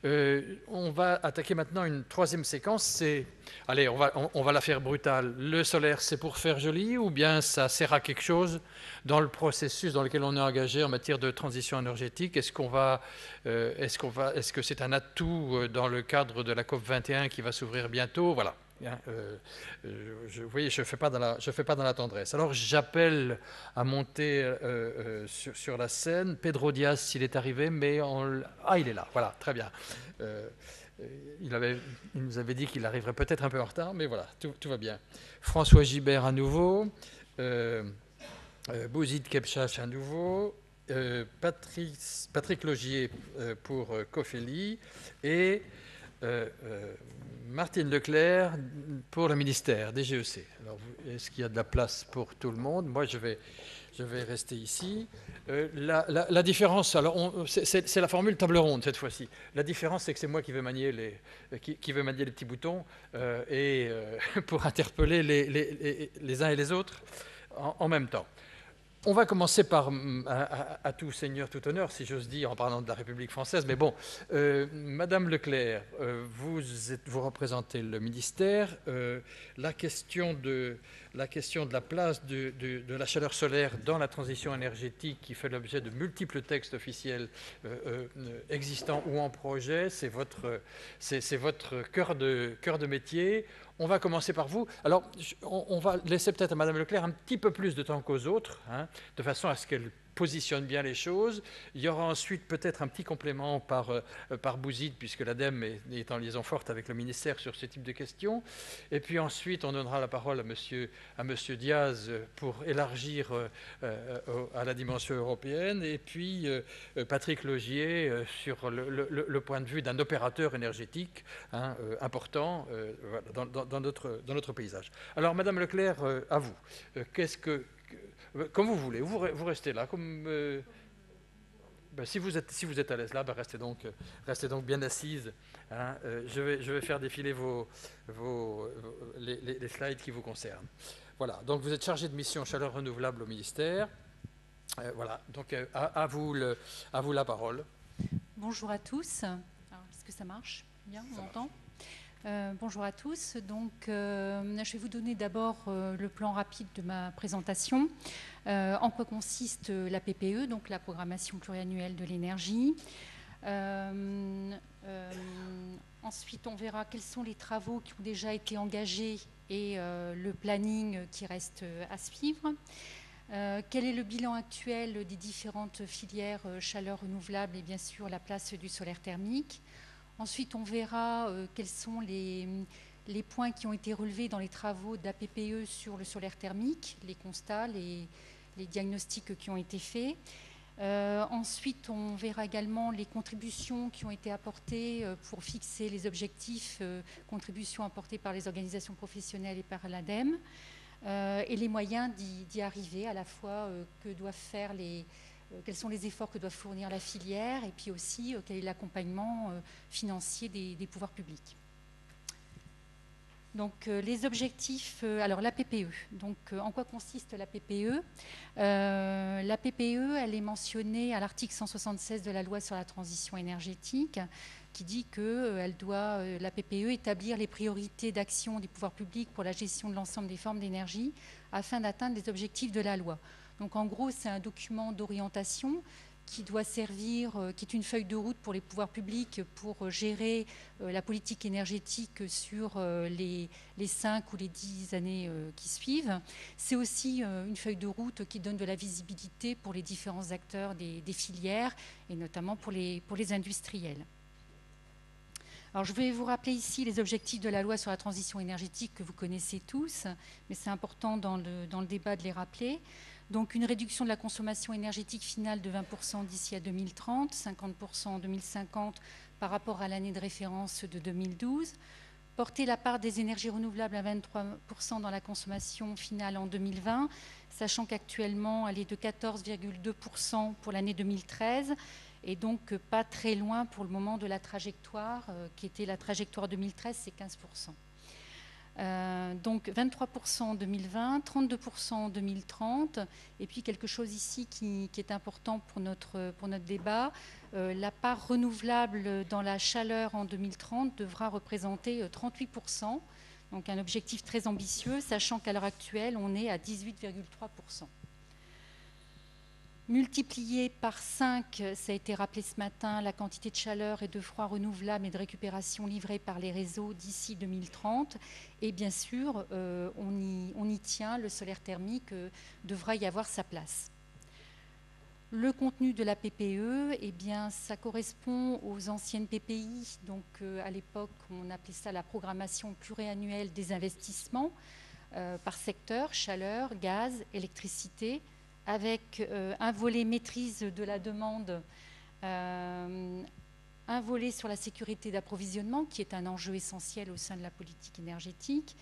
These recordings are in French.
On va attaquer maintenant une troisième séquence. Allez, on va la faire brutale. Le solaire, c'est pour faire joli ou bien ça sert à quelque chose dans le processus dans lequel on est engagé en matière de transition énergétique? Est-ce que c'est un atout dans le cadre de la COP 21 qui va s'ouvrir bientôt? Voilà. Vous voyez, je ne fais pas dans la tendresse. Alors j'appelle à monter sur la scène Pedro Diaz s'il est arrivé, mais il est là, voilà, très bien. Euh, il nous avait dit qu'il arriverait peut-être un peu en retard, mais voilà, tout va bien. François Gibert à nouveau, Bouzid Kepchach à nouveau, Patrick Logier pour Cofeli et Martine Leclerc pour le ministère DGEC. Alors, est-ce qu'il y a de la place pour tout le monde? Moi, je vais rester ici. La différence, alors c'est la formule table ronde cette fois-ci. La différence, c'est que c'est moi qui vais manier les petits boutons pour interpeller les uns et les autres en même temps. On va commencer par, à tout seigneur, tout honneur, si j'ose dire, en parlant de la République française. Mais bon, Madame Leclerc, vous représentez le ministère. La question de la place de la chaleur solaire dans la transition énergétique, qui fait l'objet de multiples textes officiels existants ou en projet, c'est votre cœur de métier. On va commencer par vous. Alors, on va laisser peut-être à Madame Leclerc un petit peu plus de temps qu'aux autres, de façon à ce qu'elle positionne bien les choses. Il y aura ensuite peut-être un petit complément par Bouzid, puisque l'ADEME est en liaison forte avec le ministère sur ce type de questions. Et puis ensuite, on donnera la parole à monsieur Diaz pour élargir à la dimension européenne. Et puis Patrick Logier sur le point de vue d'un opérateur énergétique important dans notre paysage. Alors, Madame Leclerc, à vous. Comme vous voulez, vous restez là. Si vous êtes à l'aise là, restez donc bien assise. Je vais faire défiler les slides qui vous concernent. Voilà, donc vous êtes chargé de mission chaleur renouvelable au ministère. Voilà, donc à vous la parole. Bonjour à tous. Est-ce que ça marche bien? On m'entend? Bonjour à tous. Donc, je vais vous donner d'abord le plan rapide de ma présentation. En quoi consiste la PPE, donc la programmation pluriannuelle de l'énergie. Ensuite, on verra quels sont les travaux qui ont déjà été engagés et le planning qui reste à suivre. Quel est le bilan actuel des différentes filières chaleur renouvelable et bien sûr la place du solaire thermique. Ensuite, on verra quels sont les points qui ont été relevés dans les travaux de la PPE sur le solaire thermique, les constats, les diagnostics qui ont été faits. Ensuite, on verra également les contributions qui ont été apportées pour fixer les objectifs, contributions apportées par les organisations professionnelles et par l'ADEME, et les moyens d'y arriver, à la fois quels sont les efforts que doit fournir la filière et puis aussi quel est l'accompagnement financier des pouvoirs publics. Donc les objectifs, alors la PPE, donc en quoi consiste la PPE? La PPE, elle est mentionnée à l'article 176 de la loi sur la transition énergétique qui dit que la PPE établir les priorités d'action des pouvoirs publics pour la gestion de l'ensemble des formes d'énergie afin d'atteindre les objectifs de la loi. Donc en gros, c'est un document d'orientation qui doit servir, qui est une feuille de route pour les pouvoirs publics pour gérer la politique énergétique sur les 5 ou les 10 années qui suivent. C'est aussi une feuille de route qui donne de la visibilité pour les différents acteurs des filières et notamment pour les industriels. Alors, je vais vous rappeler ici les objectifs de la loi sur la transition énergétique que vous connaissez tous, mais c'est important dans le débat de les rappeler. Donc, une réduction de la consommation énergétique finale de 20% d'ici à 2030, 50% en 2050 par rapport à l'année de référence de 2012. Porter la part des énergies renouvelables à 23% dans la consommation finale en 2020, sachant qu'actuellement, elle est de 14,2% pour l'année 2013. Et donc pas très loin pour le moment de la trajectoire, qui était la trajectoire 2013, c'est 15%. Donc 23% en 2020, 32% en 2030, et puis quelque chose ici qui est important pour notre débat, la part renouvelable dans la chaleur en 2030 devra représenter 38%, donc un objectif très ambitieux, sachant qu'à l'heure actuelle, on est à 18,3%. Multiplié par 5, ça a été rappelé ce matin, la quantité de chaleur et de froid renouvelable et de récupération livrée par les réseaux d'ici 2030. Et bien sûr, on y tient, le solaire thermique devra y avoir sa place. Le contenu de la PPE, eh bien, ça correspond aux anciennes PPI. Donc, à l'époque, on appelait ça la programmation pluriannuelle des investissements par secteur, chaleur, gaz, électricité, avec un volet maîtrise de la demande, un volet sur la sécurité d'approvisionnement, qui est un enjeu essentiel au sein de la politique énergétique,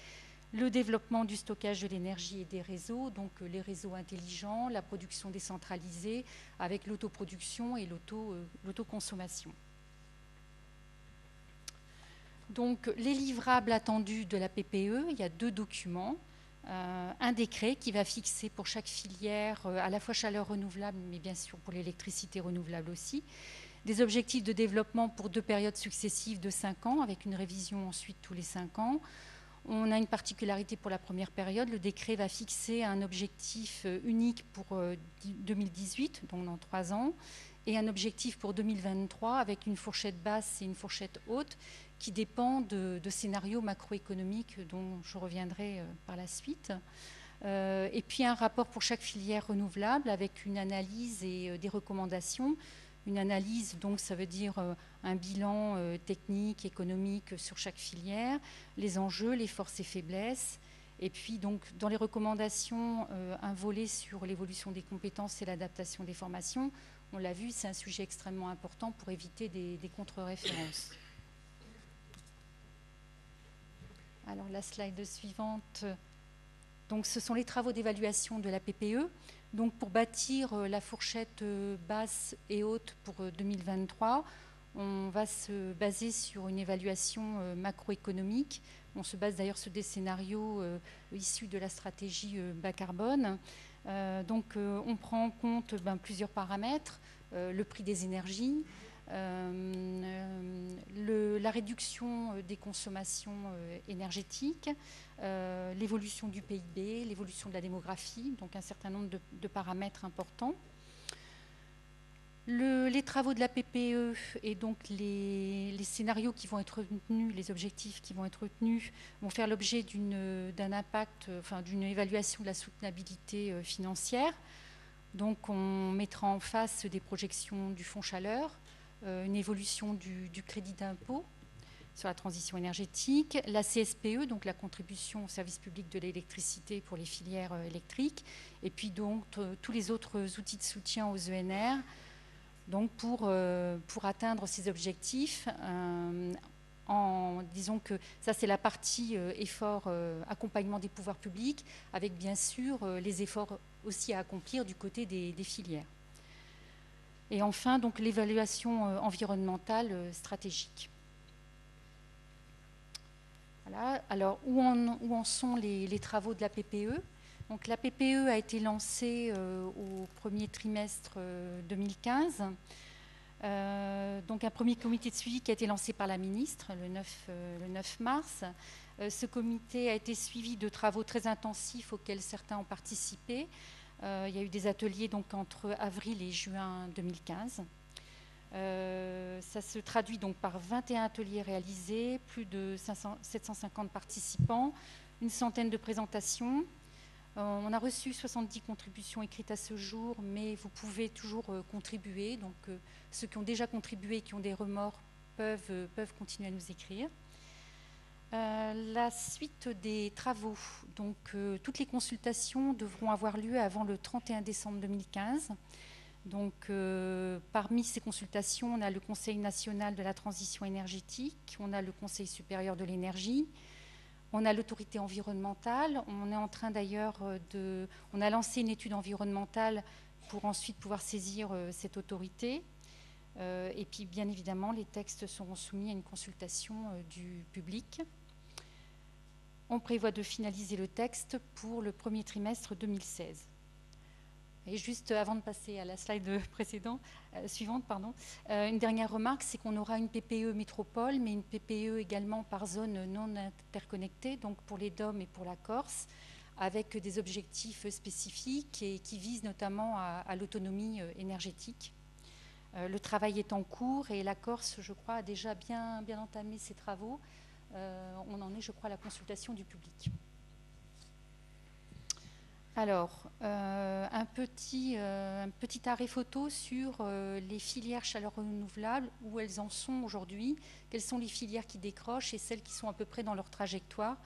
le développement du stockage de l'énergie et des réseaux, donc les réseaux intelligents, la production décentralisée, avec l'autoproduction et l'autoconsommation. Donc, les livrables attendus de la PPE, il y a 2 documents. Un décret qui va fixer pour chaque filière, à la fois chaleur renouvelable, mais bien sûr pour l'électricité renouvelable aussi, des objectifs de développement pour 2 périodes successives de 5 ans, avec une révision ensuite tous les 5 ans. On a une particularité pour la première période, le décret va fixer un objectif unique pour 2018, donc dans 3 ans, et un objectif pour 2023 avec une fourchette basse et une fourchette haute, qui dépend de scénarios macroéconomiques dont je reviendrai par la suite. Et puis un rapport pour chaque filière renouvelable avec une analyse et des recommandations. Une analyse, donc ça veut dire un bilan technique, économique sur chaque filière, les enjeux, les forces et faiblesses. Et puis donc dans les recommandations, un volet sur l'évolution des compétences et l'adaptation des formations. On l'a vu, c'est un sujet extrêmement important pour éviter des contre-références. Alors la slide suivante, donc ce sont les travaux d'évaluation de la PPE. Donc pour bâtir la fourchette basse et haute pour 2023, on va se baser sur une évaluation macroéconomique. On se base d'ailleurs sur des scénarios issus de la stratégie bas carbone. Donc on prend en compte plusieurs paramètres, le prix des énergies, la réduction des consommations énergétiques, l'évolution du PIB, l'évolution de la démographie, donc un certain nombre de paramètres importants. Les travaux de la PPE et donc les scénarios qui vont être retenus, les objectifs qui vont être retenus, vont faire l'objet d'un impact, d'une évaluation de la soutenabilité financière. Donc on mettra en face des projections du fonds chaleur, une évolution du crédit d'impôt sur la transition énergétique, la CSPE, donc la contribution au service public de l'électricité pour les filières électriques, et puis donc tous les autres outils de soutien aux ENR, donc pour atteindre ces objectifs, disons que ça c'est la partie effort, accompagnement des pouvoirs publics, avec bien sûr les efforts aussi à accomplir du côté des filières. Et enfin, donc l'évaluation environnementale stratégique. Voilà. Alors, où en sont les travaux de la PPE? Donc, la PPE a été lancée au premier trimestre 2015. Donc, un premier comité de suivi qui a été lancé par la ministre le 9 mars. Ce comité a été suivi de travaux très intensifs auxquels certains ont participé. Il y a eu des ateliers donc, entre avril et juin 2015. Ça se traduit donc par 21 ateliers réalisés, plus de 750 participants, une centaine de présentations. On a reçu 70 contributions écrites à ce jour, mais vous pouvez toujours contribuer. Donc ceux qui ont déjà contribué et qui ont des remords peuvent continuer à nous écrire. La suite des travaux, donc toutes les consultations devront avoir lieu avant le 31 décembre 2015. Donc parmi ces consultations, on a le Conseil national de la transition énergétique, on a le Conseil supérieur de l'énergie, on a l'autorité environnementale, on est en train d'ailleurs on a lancé une étude environnementale pour ensuite pouvoir saisir cette autorité. Et puis bien évidemment, les textes seront soumis à une consultation du public. On prévoit de finaliser le texte pour le premier trimestre 2016. Et juste avant de passer à la slide suivante, une dernière remarque, c'est qu'on aura une PPE métropole, mais une PPE également par zone non interconnectée, donc pour les DOM et pour la Corse, avec des objectifs spécifiques et qui visent notamment à l'autonomie énergétique. Le travail est en cours et la Corse, je crois, a déjà bien entamé ses travaux. On en est, je crois, à la consultation du public. Alors, un petit arrêt photo sur les filières chaleur renouvelable, où elles en sont aujourd'hui, quelles sont les filières qui décrochent et celles qui sont à peu près dans leur trajectoire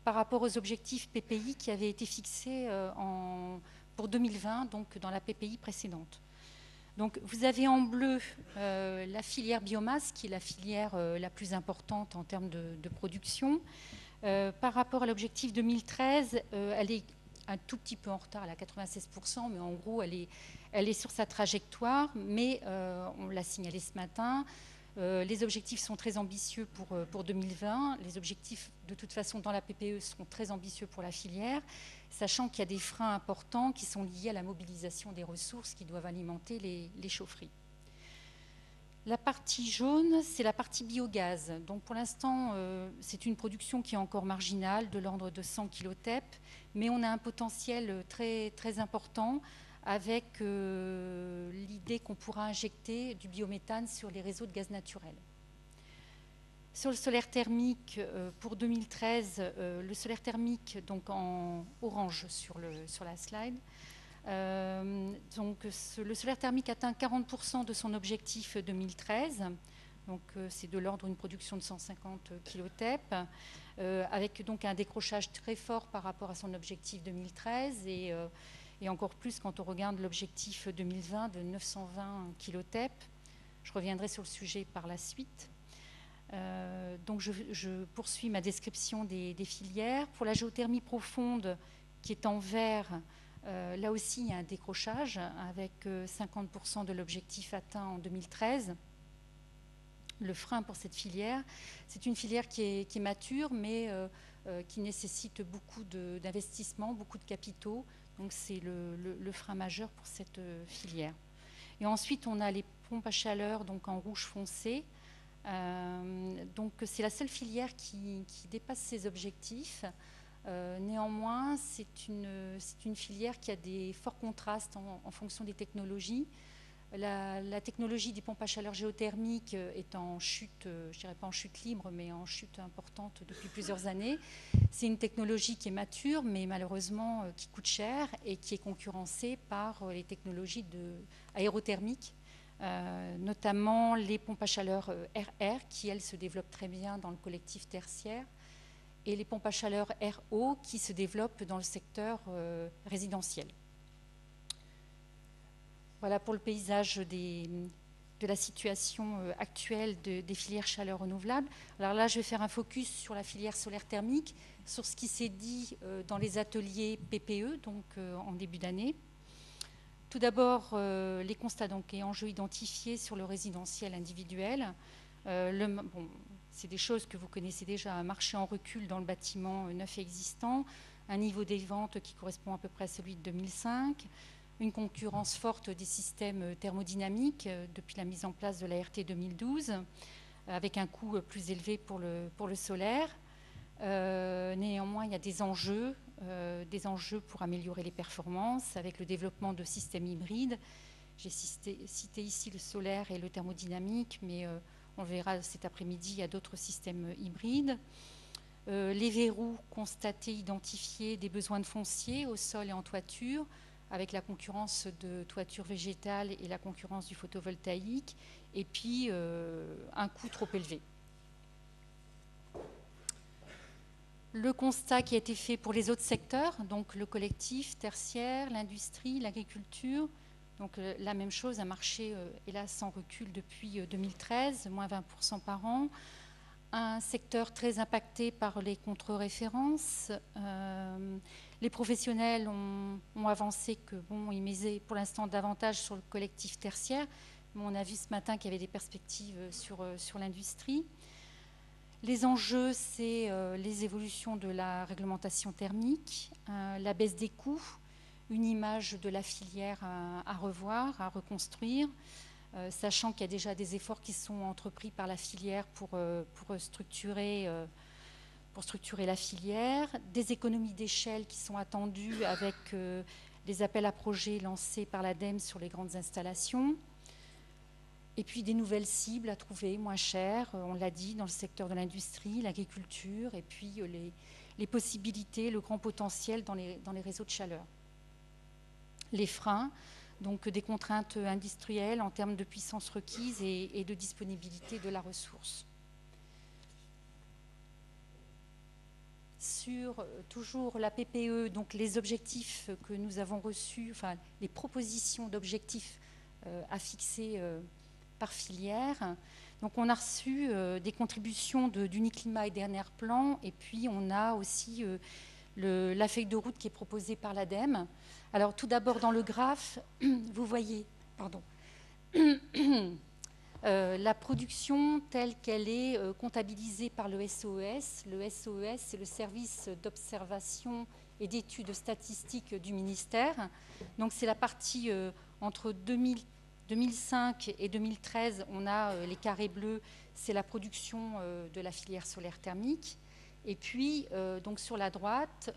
par rapport aux objectifs PPI qui avaient été fixés pour 2020, donc dans la PPI précédente. Donc, vous avez en bleu la filière biomasse, qui est la filière la plus importante en termes de production. Par rapport à l'objectif 2013, elle est un tout petit peu en retard, elle est à 96%, mais en gros, elle est sur sa trajectoire, mais on l'a signalé ce matin. Les objectifs sont très ambitieux pour 2020. Les objectifs, de toute façon, dans la PPE seront très ambitieux pour la filière, sachant qu'il y a des freins importants qui sont liés à la mobilisation des ressources qui doivent alimenter les chaufferies. La partie jaune, c'est la partie biogaz. Donc pour l'instant, c'est une production qui est encore marginale, de l'ordre de 100 kilotep, mais on a un potentiel très, très important avec l'idée qu'on pourra injecter du biométhane sur les réseaux de gaz naturel. Sur le solaire thermique, pour 2013, le solaire thermique, donc en orange sur la slide, donc le solaire thermique atteint 40% de son objectif 2013, donc c'est de l'ordre d'une production de 150 kilotep, avec donc un décrochage très fort par rapport à son objectif 2013 et encore plus quand on regarde l'objectif 2020 de 920 kilotep. Je reviendrai sur le sujet par la suite. Donc je poursuis ma description des filières. Pour la géothermie profonde qui est en vert, là aussi, il y a un décrochage avec 50% de l'objectif atteint en 2013. Le frein pour cette filière, c'est une filière qui est mature, mais qui nécessite beaucoup d'investissements, beaucoup de capitaux. Donc, c'est le frein majeur pour cette filière. Et ensuite, on a les pompes à chaleur, donc en rouge foncé. Donc, c'est la seule filière qui dépasse ses objectifs. Néanmoins, c'est une filière qui a des forts contrastes en fonction des technologies. La technologie des pompes à chaleur géothermiques est en chute, je ne dirais pas en chute libre, mais en chute importante depuis plusieurs années. C'est une technologie qui est mature, mais malheureusement qui coûte cher et qui est concurrencée par les technologies aérothermiques, notamment les pompes à chaleur RR, qui, elles, se développent très bien dans le collectif tertiaire, et les pompes à chaleur RO qui se développent dans le secteur résidentiel. Voilà pour le paysage de la situation actuelle des filières chaleur renouvelable. Alors là, je vais faire un focus sur la filière solaire thermique, sur ce qui s'est dit dans les ateliers PPE, donc en début d'année. Tout d'abord, les constats et enjeux identifiés sur le résidentiel individuel. C'est des choses que vous connaissez déjà, un marché en recul dans le bâtiment neuf et existant, un niveau des ventes qui correspond à peu près à celui de 2005, une concurrence forte des systèmes thermodynamiques depuis la mise en place de la RT 2012, avec un coût plus élevé pour le solaire. Néanmoins, il y a des enjeux pour améliorer les performances avec le développement de systèmes hybrides. J'ai cité ici le solaire et le thermodynamique, mais on verra cet après-midi, il y a d'autres systèmes hybrides. Les verrous constatés, identifiés des besoins de foncier au sol et en toiture, avec la concurrence de toiture végétale et la concurrence du photovoltaïque, et puis un coût trop élevé. Le constat qui a été fait pour les autres secteurs, donc le collectif, tertiaire, l'industrie, l'agriculture, donc la même chose, un marché hélas en recul depuis 2013, moins 20% par an, un secteur très impacté par les contre-références. Les professionnels ont avancé que ils misaient pour l'instant davantage sur le collectif tertiaire, mais on a vu ce matin qu'il y avait des perspectives sur l'industrie. Les enjeux, c'est les évolutions de la réglementation thermique, la baisse des coûts, une image de la filière à revoir, à reconstruire, sachant qu'il y a déjà des efforts qui sont entrepris par la filière pour structurer la filière, des économies d'échelle qui sont attendues avec les appels à projets lancés par l'ADEME sur les grandes installations, et puis des nouvelles cibles à trouver moins chères, on l'a dit, dans le secteur de l'industrie, l'agriculture, et puis les possibilités, le grand potentiel dans les réseaux de chaleur. Les freins, donc des contraintes industrielles en termes de puissance requise et de disponibilité de la ressource. Sur toujours la PPE, donc les objectifs que nous avons reçus, enfin les propositions d'objectifs à fixer par filière. Donc on a reçu des contributions d'Uniclimat et d'Enerplan, et puis on a aussi la feuille de route qui est proposée par l'ADEME. Alors tout d'abord dans le graphe, vous voyez, pardon, la production telle qu'elle est comptabilisée par le SOES. Le SOES, c'est le service d'observation et d'études statistiques du ministère. Donc c'est la partie entre 2005 et 2013, on a les carrés bleus, c'est la production de la filière solaire thermique. Et puis, donc sur la droite,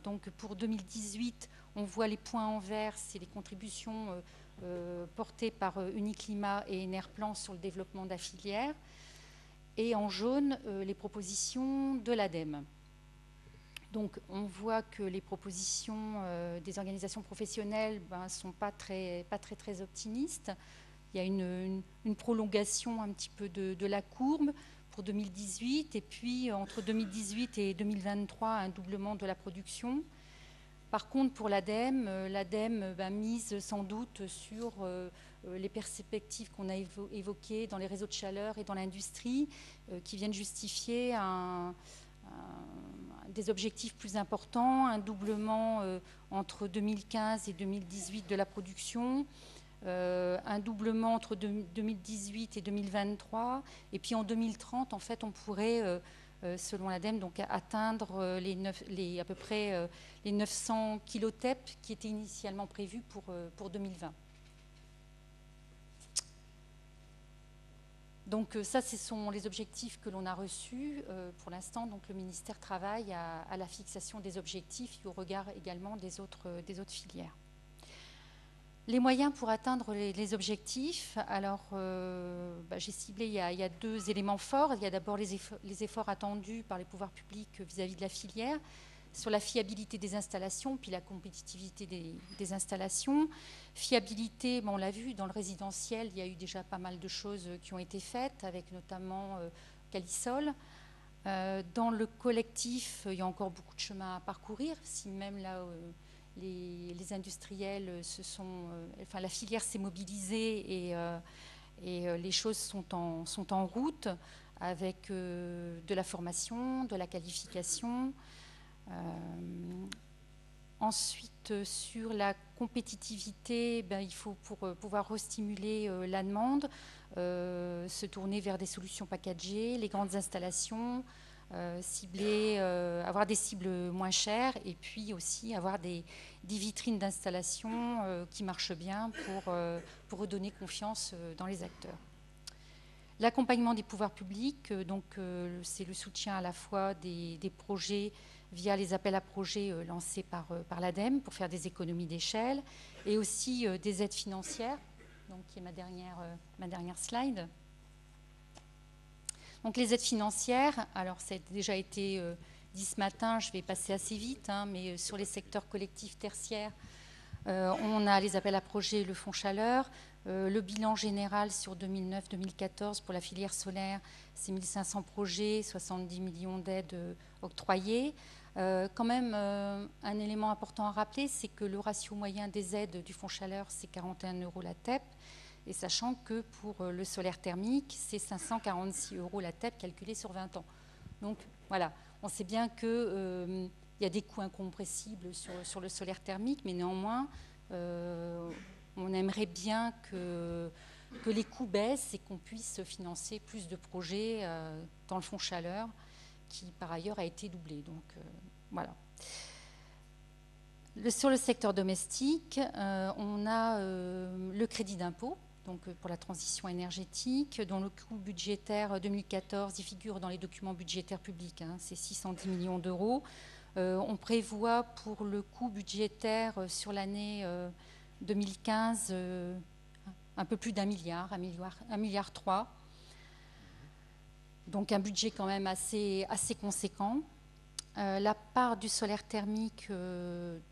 donc pour 2018, on voit les points en vert, c'est les contributions portées par Uniclimat et Enerplan sur le développement de la filière. Et en jaune, les propositions de l'ADEME. Donc, on voit que les propositions des organisations professionnelles ne sont pas très optimistes. Il y a une prolongation un petit peu de la courbe pour 2018, et puis entre 2018 et 2023, un doublement de la production. Par contre, pour l'ADEME, mise sans doute sur les perspectives qu'on a évoquées dans les réseaux de chaleur et dans l'industrie, qui viennent justifier des objectifs plus importants, un doublement entre 2015 et 2018 de la production, un doublement entre 2018 et 2023, et puis en 2030, en fait, on pourrait, selon l'ADEME, donc atteindre à peu près les 900 kilotep qui étaient initialement prévus pour 2020. Donc ça, ce sont les objectifs que l'on a reçus. Pour l'instant, donc le ministère travaille à la fixation des objectifs et au regard également des autres filières. Les moyens pour atteindre les objectifs, alors j'ai ciblé, il y a deux éléments forts. Il y a d'abord les efforts attendus par les pouvoirs publics vis-à-vis de la filière, sur la fiabilité des installations, puis la compétitivité des installations. Fiabilité, on l'a vu, dans le résidentiel, il y a eu déjà pas mal de choses qui ont été faites, avec notamment Calisol. Dans le collectif, il y a encore beaucoup de chemin à parcourir, si même là, les industriels la filière s'est mobilisée et les choses sont en route, avec de la formation, de la qualification. Ensuite, sur la compétitivité, il faut, pour pouvoir restimuler la demande, se tourner vers des solutions packagées, les grandes installations, avoir des cibles moins chères, et puis aussi avoir des vitrines d'installation qui marchent bien pour redonner confiance dans les acteurs. L'accompagnement des pouvoirs publics, c'est le soutien à la fois des projets via les appels à projets lancés par l'ADEME pour faire des économies d'échelle, et aussi des aides financières, donc, qui est ma dernière slide. Donc les aides financières, alors ça a déjà été dit ce matin, je vais passer assez vite, mais sur les secteurs collectifs tertiaires, on a les appels à projets, le fonds chaleur. Le bilan général sur 2009-2014 pour la filière solaire, c'est 1500 projets, 70 millions d'aides octroyées. Quand même, un élément important à rappeler, c'est que le ratio moyen des aides du fonds chaleur, c'est 41 € la TEP, et sachant que pour le solaire thermique, c'est 546 € la TEP calculée sur 20 ans. Donc voilà, on sait bien qu'il y a des coûts incompressibles sur le solaire thermique, mais néanmoins, on aimerait bien que les coûts baissent et qu'on puisse financer plus de projets dans le fonds chaleur, qui par ailleurs a été doublé. Donc voilà. Sur le secteur domestique, on a le crédit d'impôt, donc pour la transition énergétique, dont le coût budgétaire 2014 y figure dans les documents budgétaires publics, hein, c'est 610 millions d'euros. On prévoit pour le coût budgétaire sur l'année 2015 un peu plus d'1 milliard, 1,3 milliard. Donc un budget quand même assez conséquent. La part du solaire thermique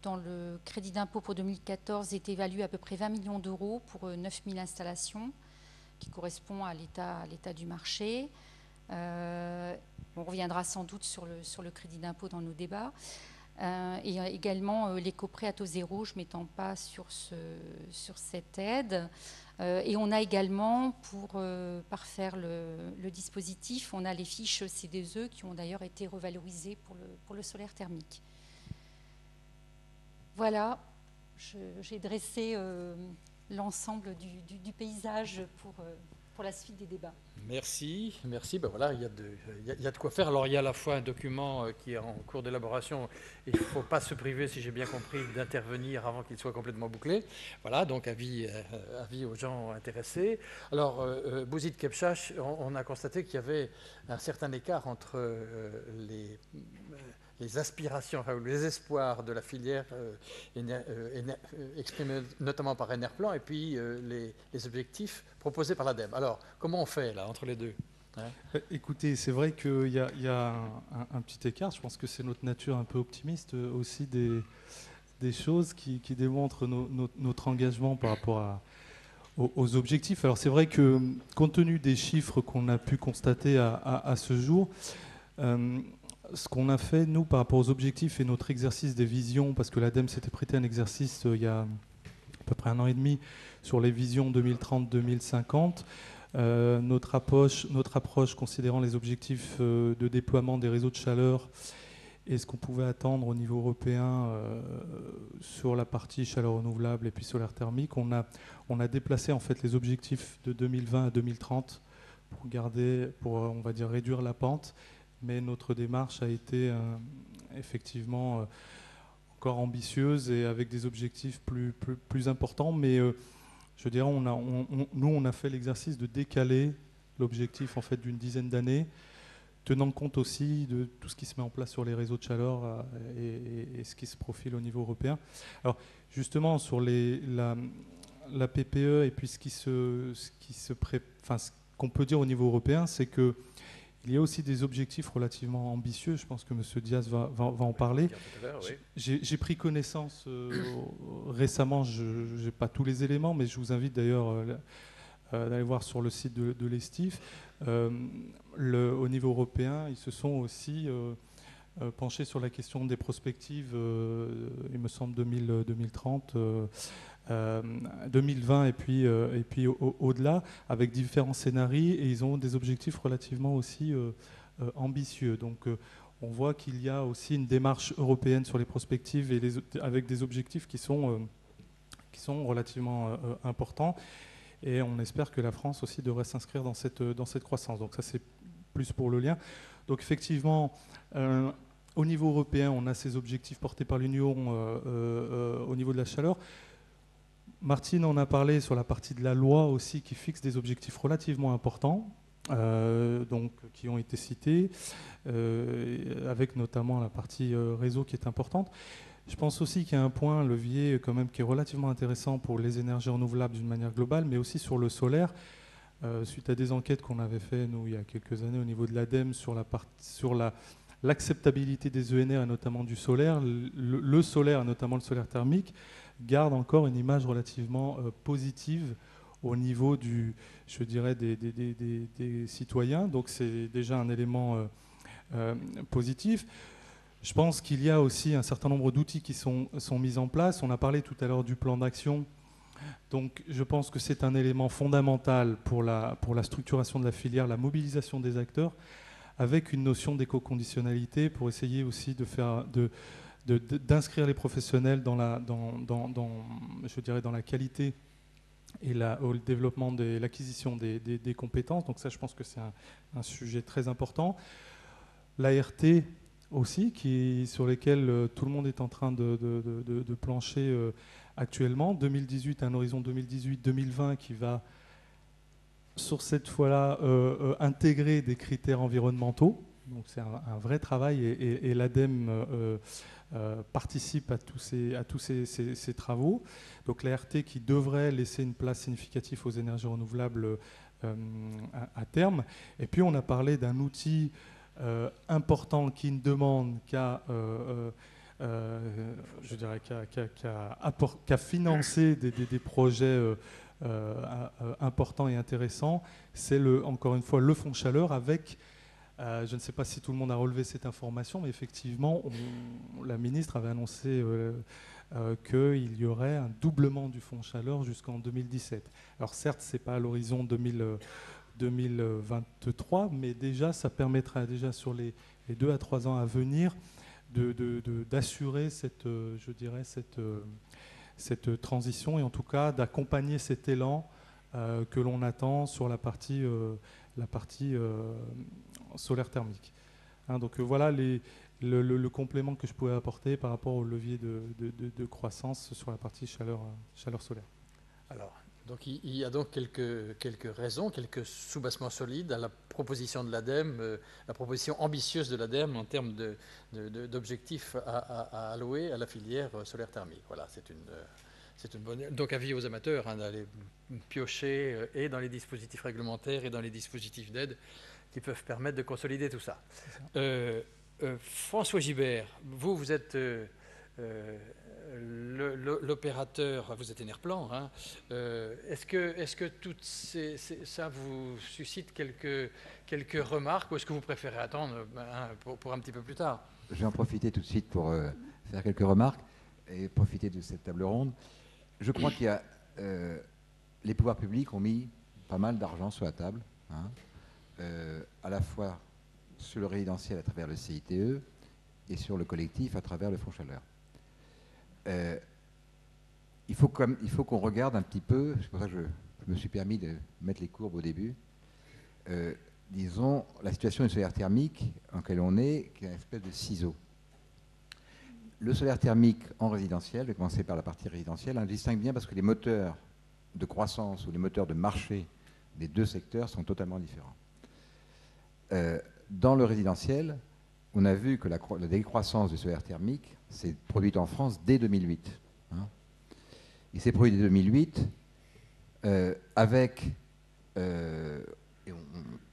dans le crédit d'impôt pour 2014 est évaluée à peu près 20 millions d'euros pour 9000 installations, qui correspond à l'état du marché. On reviendra sans doute sur le crédit d'impôt dans nos débats. Et également l'éco-prêt à taux zéro, je ne m'étends pas sur cette aide. Et on a également, pour parfaire le dispositif, on a les fiches C2E qui ont d'ailleurs été revalorisées pour le solaire thermique. Voilà, j'ai dressé l'ensemble du paysage pour la suite des débats. Merci. Ben voilà, il y a de quoi faire. Alors, il y a à la fois un document qui est en cours d'élaboration. Il ne faut pas se priver, si j'ai bien compris, d'intervenir avant qu'il soit complètement bouclé. Voilà, donc avis aux gens intéressés. Alors, Bouzid Kepchach, on a constaté qu'il y avait un certain écart entre les aspirations, enfin, les espoirs de la filière exprimés notamment par Enerplan et puis les objectifs proposés par l'ADEME. Alors, comment on fait là entre les deux, hein? Écoutez, c'est vrai qu'il y a un petit écart. Je pense que c'est notre nature un peu optimiste aussi des choses qui démontrent notre engagement par rapport aux objectifs. Alors c'est vrai que compte tenu des chiffres qu'on a pu constater à ce jour, ce qu'on a fait, nous, par rapport aux objectifs et notre exercice des visions, parce que l'ADEME s'était prêté un exercice il y a à peu près 1 an et demi sur les visions 2030-2050, notre approche considérant les objectifs de déploiement des réseaux de chaleur et ce qu'on pouvait attendre au niveau européen sur la partie chaleur renouvelable et puis solaire thermique, on a déplacé en fait les objectifs de 2020 à 2030 pour on va dire réduire la pente. Mais notre démarche a été effectivement encore ambitieuse et avec des objectifs plus importants. Mais je dirais, nous, on a fait l'exercice de décaler l'objectif en fait, d'une dizaine d'années, tenant compte aussi de tout ce qui se met en place sur les réseaux de chaleur et ce qui se profile au niveau européen. Alors, justement, sur la PPE et puis ce qu'on peut dire au niveau européen, c'est que il y a aussi des objectifs relativement ambitieux. Je pense que M. Diaz va en parler. J'ai pris connaissance récemment, je n'ai pas tous les éléments, mais je vous invite d'ailleurs d'aller voir sur le site de l'Estif. Au niveau européen, ils se sont aussi penchés sur la question des prospectives, il me semble 2030. 2020 et puis au-delà, avec différents scénarios, et ils ont des objectifs relativement aussi ambitieux. Donc on voit qu'il y a aussi une démarche européenne sur les prospectives et avec des objectifs qui sont relativement importants. Et on espère que la France aussi devrait s'inscrire dans cette croissance. Donc ça, c'est plus pour le lien. Donc effectivement, au niveau européen, on a ces objectifs portés par l'Union au niveau de la chaleur. Martine en a parlé sur la partie de la loi aussi qui fixe des objectifs relativement importants, donc, qui ont été cités, avec notamment la partie réseau qui est importante. Je pense aussi qu'il y a un point levier quand même qui est relativement intéressant pour les énergies renouvelables d'une manière globale, mais aussi sur le solaire. Suite à des enquêtes qu'on avait fait nous il y a quelques années au niveau de l'ADEME sur l'acceptabilité des ENR et notamment du solaire, le solaire, notamment le solaire thermique, garde encore une image relativement positive au niveau je dirais, des citoyens. Donc c'est déjà un élément positif. Je pense qu'il y a aussi un certain nombre d'outils qui sont mis en place. On a parlé tout à l'heure du plan d'action. Donc je pense que c'est un élément fondamental pour la structuration de la filière, la mobilisation des acteurs, avec une notion d'éco-conditionnalité pour essayer aussi d'inscrire les professionnels dans la qualité et au développement de l'acquisition des compétences. Donc ça, je pense que c'est un sujet très important. L'ART aussi, sur lesquels tout le monde est en train de plancher actuellement. 2018, un horizon 2018-2020 qui va, sur cette fois-là, intégrer des critères environnementaux. Donc c'est un vrai travail et l'ADEME participe à tous ces travaux. Donc l'ART qui devrait laisser une place significative aux énergies renouvelables à terme. Et puis on a parlé d'un outil important qui ne demande qu'à financer des projets importants et intéressants. C'est encore une fois le fonds chaleur avec, je ne sais pas si tout le monde a relevé cette information, mais effectivement, la ministre avait annoncé qu'il y aurait un doublement du fonds chaleur jusqu'en 2017. Alors certes, ce n'est pas à l'horizon 2023, mais déjà, ça permettra déjà sur les 2 à 3 ans à venir d'assurer cette transition et en tout cas d'accompagner cet élan que l'on attend sur la partie solaire thermique. Hein, donc voilà le complément que je pouvais apporter par rapport au levier de croissance sur la partie chaleur solaire. Alors, donc il y a donc quelques raisons, quelques soubassements solides à la proposition de l'ADEME, la proposition ambitieuse de l'ADEME en termes d'objectifs à allouer à la filière solaire thermique. Voilà, c'est une bonne. Donc avis aux amateurs d'aller piocher et dans les dispositifs réglementaires et dans les dispositifs d'aide qui peuvent permettre de consolider tout ça. François Gibert, vous êtes l'opérateur, vous êtes Enerplan, hein, est-ce que tout ça vous suscite quelques remarques ou est-ce que vous préférez attendre pour un petit peu plus tard? Je vais en profiter tout de suite pour faire quelques remarques et profiter de cette table ronde. Je crois qu'il y a les pouvoirs publics ont mis pas mal d'argent sur la table, hein, à la fois sur le résidentiel à travers le CITE et sur le collectif à travers le fonds chaleur. Il faut qu'on regarde un petit peu, c'est pour ça que je me suis permis de mettre les courbes au début, disons, la situation du solaire thermique en laquelle on est, qui est une espèce de ciseau. Le solaire thermique en résidentiel, je vais commencer par la partie résidentielle, on distingue bien parce que les moteurs de croissance ou les moteurs de marché des deux secteurs sont totalement différents. Dans le résidentiel, on a vu que la décroissance du solaire thermique s'est produite en France dès 2008. Hein. Il s'est produit dès 2008 avec, et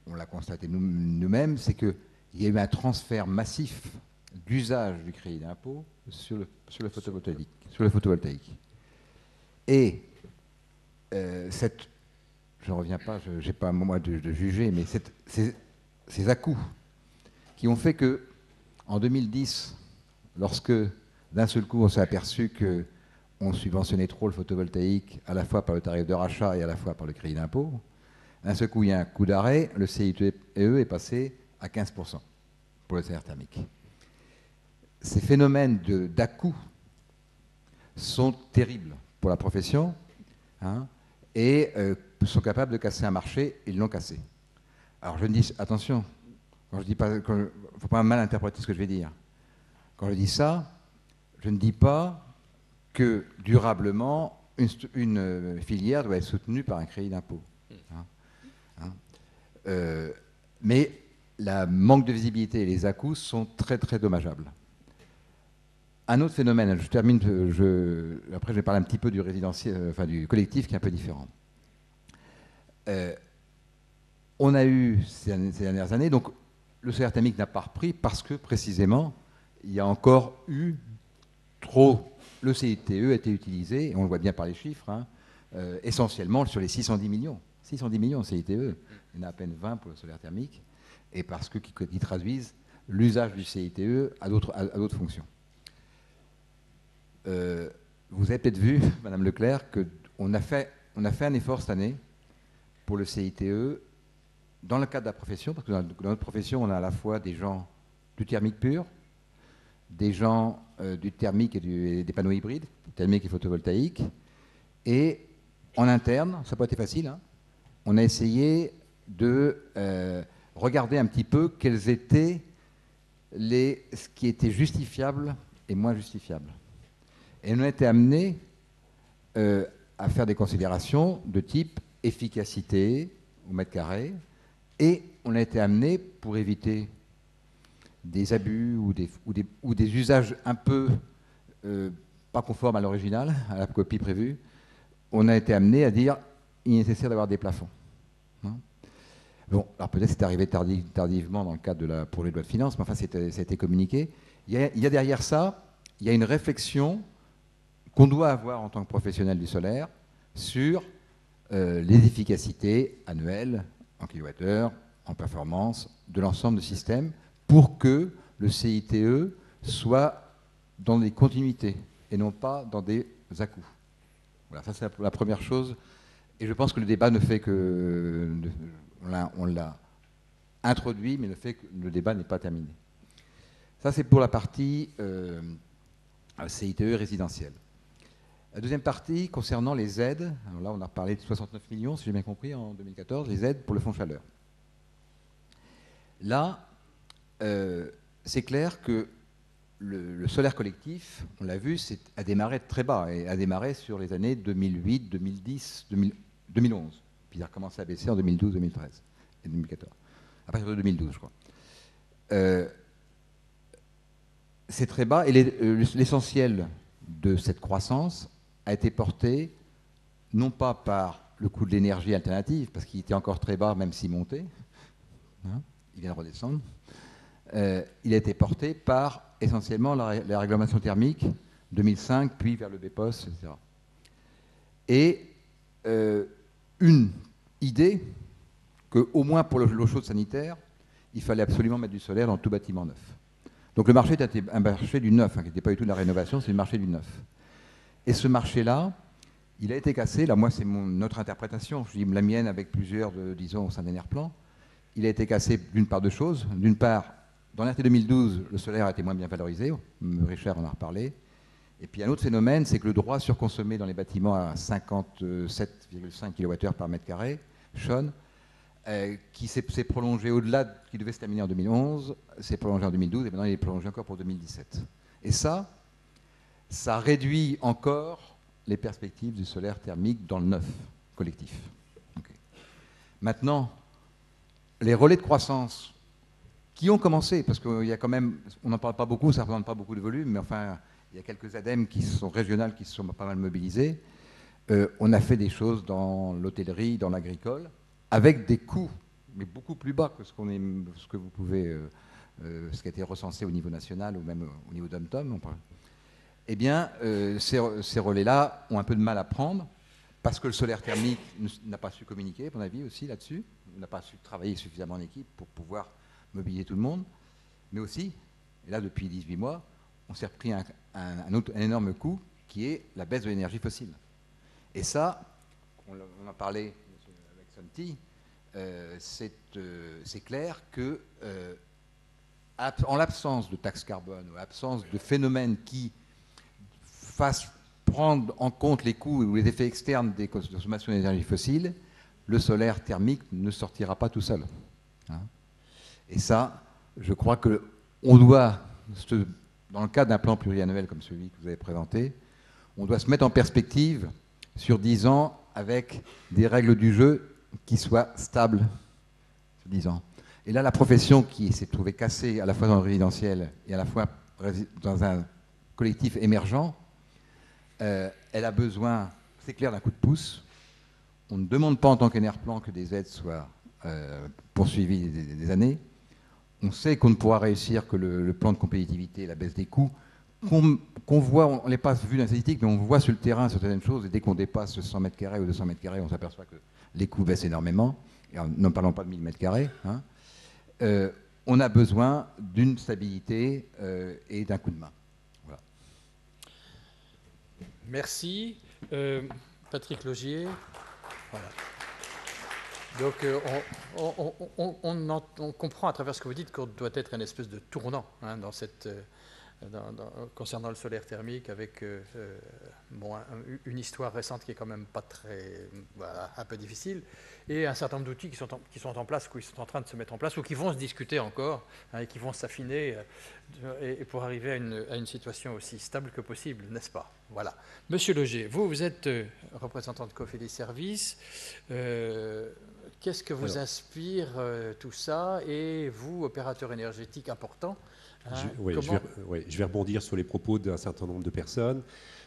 on l'a constaté nous-mêmes, c'est qu'il y a eu un transfert massif d'usage du crédit d'impôt sur le photovoltaïque. Et je ne reviens pas, je n'ai pas à moi de juger, mais ces à-coups qui ont fait que, en 2010, lorsque d'un seul coup on s'est aperçu qu'on subventionnait trop le photovoltaïque, à la fois par le tarif de rachat et à la fois par le crédit d'impôt, d'un seul coup il y a un coup d'arrêt, le CITE est passé à 15% pour le solaire thermique. Ces phénomènes d'à-coups sont terribles pour la profession, hein, et sont capables de casser un marché, ils l'ont cassé. Alors je dis, attention, quand je dis pas, il ne faut pas mal interpréter ce que je vais dire. Quand je dis ça, je ne dis pas que durablement une filière doit être soutenue par un crédit d'impôt. Mais le manque de visibilité et les à-coups sont très très dommageables. Un autre phénomène, je termine, après je vais parler un petit peu du résidentiel, enfin du collectif qui est un peu différent. On a eu ces dernières années, donc le solaire thermique n'a pas repris parce que précisément il y a encore eu trop. Le CITE a été utilisé, et on le voit bien par les chiffres, hein, essentiellement sur les 610 millions. 610 millions de CITE, il y en a à peine 20 pour le solaire thermique, et parce qu'ils traduisent l'usage du CITE à d'autres fonctions. Vous avez peut-être vu, Madame Leclerc, qu'on a fait un effort cette année pour le CITE dans le cadre de la profession, parce que dans notre profession, on a à la fois des gens du thermique pur, des gens du thermique et des panneaux hybrides, thermique et photovoltaïque, et en interne, ça n'a pas été facile, hein, on a essayé de regarder un petit peu quels étaient ce qui était justifiable et moins justifiable. Et on a été amené à faire des considérations de type efficacité au mètre carré, et on a été amené, pour éviter des abus ou des usages un peu pas conformes à l'original, à la copie prévue, on a été amené à dire il est nécessaire d'avoir des plafonds. Hein. Bon, alors peut-être c'est arrivé tardivement dans le cadre pour les lois de finances, mais enfin ça a été communiqué. Il y a derrière ça, il y a une réflexion qu'on doit avoir en tant que professionnel du solaire sur les efficacités annuelles en kilowattheure, en performance de l'ensemble du système pour que le CITE soit dans des continuités et non pas dans des à-coups. Voilà, ça c'est la première chose. Et je pense que le débat ne fait que... On l'a introduit, mais le débat n'est pas terminé. Ça, c'est pour la partie CITE résidentielle. La deuxième partie, concernant les aides, alors là, on a parlé de 69 millions, si j'ai bien compris, en 2014, les aides pour le fonds chaleur. Là, c'est clair que le solaire collectif, on l'a vu, a démarré très bas, et a démarré sur les années 2008, 2010, 2011. Puis il a recommencé à baisser en 2012, 2013 et 2014. À partir de 2012, je crois. C'est très bas, et l'essentiel de cette croissance a été porté non pas par le coût de l'énergie alternative, parce qu'il était encore très bas, même s'il montait, hein, il vient de redescendre. Il a été porté par essentiellement la réglementation thermique 2005, puis vers le BPOS, etc. Et une idée qu'au moins pour l'eau chaude sanitaire, il fallait absolument mettre du solaire dans tout bâtiment neuf. Donc le marché était un marché du neuf, hein, qui n'était pas du tout de la rénovation, c'est le marché du neuf. Et ce marché-là, il a été cassé, là moi c'est notre interprétation, je dis la mienne avec plusieurs, disons, au sein d'Enerplan, il a été cassé d'une part de choses. D'une part, dans l'année 2012, le solaire a été moins bien valorisé, Richard en a reparlé. Et puis un autre phénomène, c'est que le droit surconsommé dans les bâtiments à 57,5 kWh par mètre carré, Sean, qui s'est prolongé au-delà, qui devait se terminer en 2011, s'est prolongé en 2012 et maintenant il est prolongé encore pour 2017. Et ça réduit encore les perspectives du solaire thermique dans le neuf collectif. Okay. Maintenant, les relais de croissance qui ont commencé, parce qu'il y a quand même, on n'en parle pas beaucoup, ça ne représente pas beaucoup de volume, mais enfin, il y a quelques ADEME qui sont régionales qui se sont pas mal mobilisées. On a fait des choses dans l'hôtellerie, dans l'agricole, avec des coûts, mais beaucoup plus bas que ce que vous pouvez, ce qui a été recensé au niveau national ou même au niveau d'Om-Tom. Eh bien, ces relais-là ont un peu de mal à prendre, parce que le solaire thermique n'a pas su communiquer, à mon avis, aussi là-dessus. On n'a pas su travailler suffisamment en équipe pour pouvoir mobiliser tout le monde. Mais aussi, et là, depuis 18 mois, on s'est repris un énorme coup, qui est la baisse de l'énergie fossile. Et ça, on en parlait avec Santi, c'est clair que, en l'absence de taxes carbone, ou l'absence de phénomènes qui fassent prendre en compte les coûts ou les effets externes des consommations d'énergie fossile, le solaire thermique ne sortira pas tout seul. Hein. Et ça, je crois qu'on doit, dans le cadre d'un plan pluriannuel comme celui que vous avez présenté, on doit se mettre en perspective sur 10 ans avec des règles du jeu qui soient stables sur 10 ans. Et là, la profession qui s'est trouvée cassée à la fois dans le résidentiel et à la fois dans un collectif émergent, elle a besoin, c'est clair, d'un coup de pouce. On ne demande pas en tant qu'Enerplan que des aides soient poursuivies des années. On sait qu'on ne pourra réussir que le plan de compétitivité, la baisse des coûts, qu'on voit, on ne l'est pas vu dans les statistiques, mais on voit sur le terrain certaines choses, et dès qu'on dépasse 100 mètres carrés ou 200 mètres carrés, on s'aperçoit que les coûts baissent énormément, et ne parlons pas de 1000 mètres carrés. Hein. On a besoin d'une stabilité et d'un coup de main. Voilà. Merci. Patrick Logier. Voilà. Donc on comprend à travers ce que vous dites qu'on doit être une espèce de tournant, hein, dans cette concernant le solaire thermique, avec une histoire récente qui est quand même pas très, un peu difficile, et un certain nombre d'outils qui sont en place, qui sont en train de se mettre en place, ou qui vont se discuter encore, et qui vont s'affiner, et pour arriver à une situation aussi stable que possible, n'est-ce pas? Voilà. Monsieur Loger, vous êtes représentant de Cofeli Services. Qu'est-ce que vous inspire tout ça? Et vous, opérateur énergétique important, je vais rebondir sur les propos d'un certain nombre de personnes.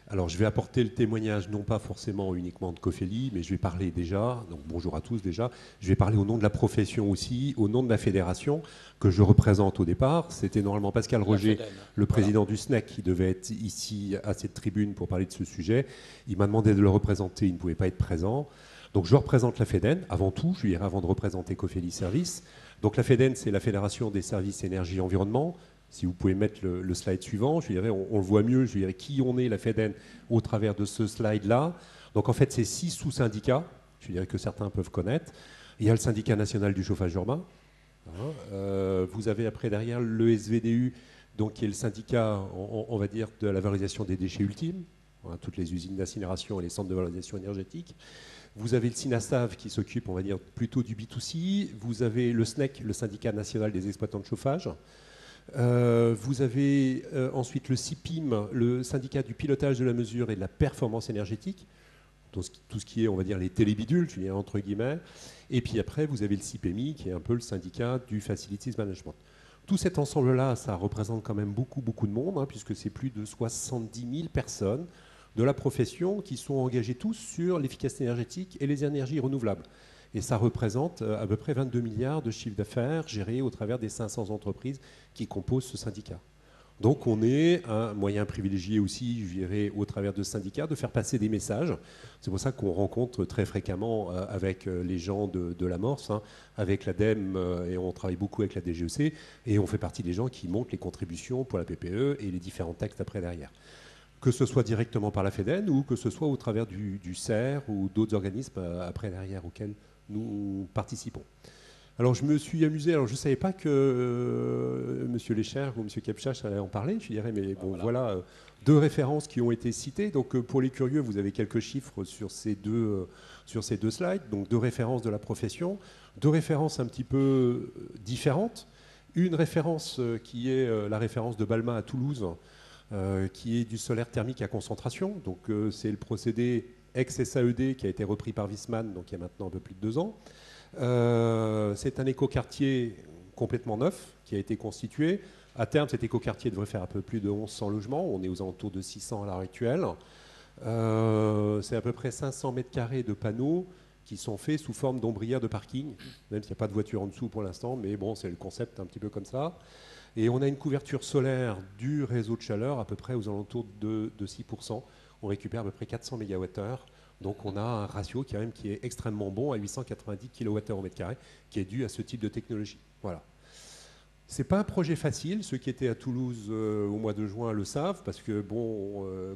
Alors, je vais apporter le témoignage, non pas forcément uniquement de Cofeli, mais je vais parler déjà, donc bonjour à tous déjà, je vais parler au nom de la profession aussi, au nom de la fédération que je représente au départ. C'était normalement Pascal Roger, le président du SNEC, qui devait être ici à cette tribune pour parler de ce sujet. Il m'a demandé de le représenter, il ne pouvait pas être présent. Donc je représente la FEDEN, avant tout, je dirais avant de représenter Cofeli Services. Donc la FEDEN, c'est la Fédération des services énergie environnement. Si vous pouvez mettre le slide suivant, je dirais, on le voit mieux, je dirais qui on est, la FEDEN, au travers de ce slide-là. Donc en fait, c'est 6 sous-syndicats, je dirais que certains peuvent connaître. Il y a le syndicat national du chauffage urbain. Vous avez après derrière le SVDU, donc, qui est le syndicat, on va dire, de la valorisation des déchets ultimes, toutes les usines d'incinération et les centres de valorisation énergétique. Vous avez le SINASAV qui s'occupe, on va dire, plutôt du B2C. Vous avez le SNEC, le syndicat national des exploitants de chauffage. Vous avez ensuite le CIPIM, le syndicat du pilotage de la mesure et de la performance énergétique, tout ce qui est, on va dire, les télébidules, je dirais entre guillemets. Et puis après, vous avez le CIPEMI, qui est un peu le syndicat du Facilities Management. Tout cet ensemble-là, ça représente quand même beaucoup, beaucoup de monde, puisque c'est plus de 70 000 personnes de la profession qui sont engagés tous sur l'efficacité énergétique et les énergies renouvelables. Et ça représente à peu près 22 milliards de chiffre d'affaires gérés au travers des 500 entreprises qui composent ce syndicat. Donc on est un moyen privilégié aussi, je dirais, au travers de ce syndicat, de faire passer des messages. C'est pour ça qu'on rencontre très fréquemment avec les gens de l'Amorce, avec l'ADEME, et on travaille beaucoup avec la DGEC, et on fait partie des gens qui montent les contributions pour la PPE et les différents textes après derrière. Que ce soit directement par la FEDEN ou que ce soit au travers du CER ou d'autres organismes après derrière auxquels nous participons. Alors je me suis amusé, alors je ne savais pas que M. Lécher ou M. Kepchach allaient en parler, je dirais, mais bon, voilà 2 références qui ont été citées. Donc pour les curieux, vous avez quelques chiffres sur ces deux slides, donc 2 références de la profession, 2 références un petit peu différentes. Une référence qui est la référence de Balma à Toulouse, qui est du solaire thermique à concentration. Donc c'est le procédé ex-SAED qui a été repris par Viessmann, donc il y a maintenant un peu plus de 2 ans. C'est un écoquartier complètement neuf qui a été constitué. À terme, cet écoquartier devrait faire un peu plus de 1100 logements. On est aux alentours de 600 à l'heure actuelle. C'est à peu près 500 mètres carrés de panneaux qui sont faits sous forme d'ombrières de parking, même s'il n'y a pas de voiture en dessous pour l'instant, mais bon, c'est le concept un petit peu comme ça. Et on a une couverture solaire du réseau de chaleur à peu près aux alentours de 6%. On récupère à peu près 400 MWh. Donc on a un ratio qui est extrêmement bon à 890 kWh au mètre carré, qui est dû à ce type de technologie. Voilà. Ce n'est pas un projet facile. Ceux qui étaient à Toulouse au mois de juin le savent, parce que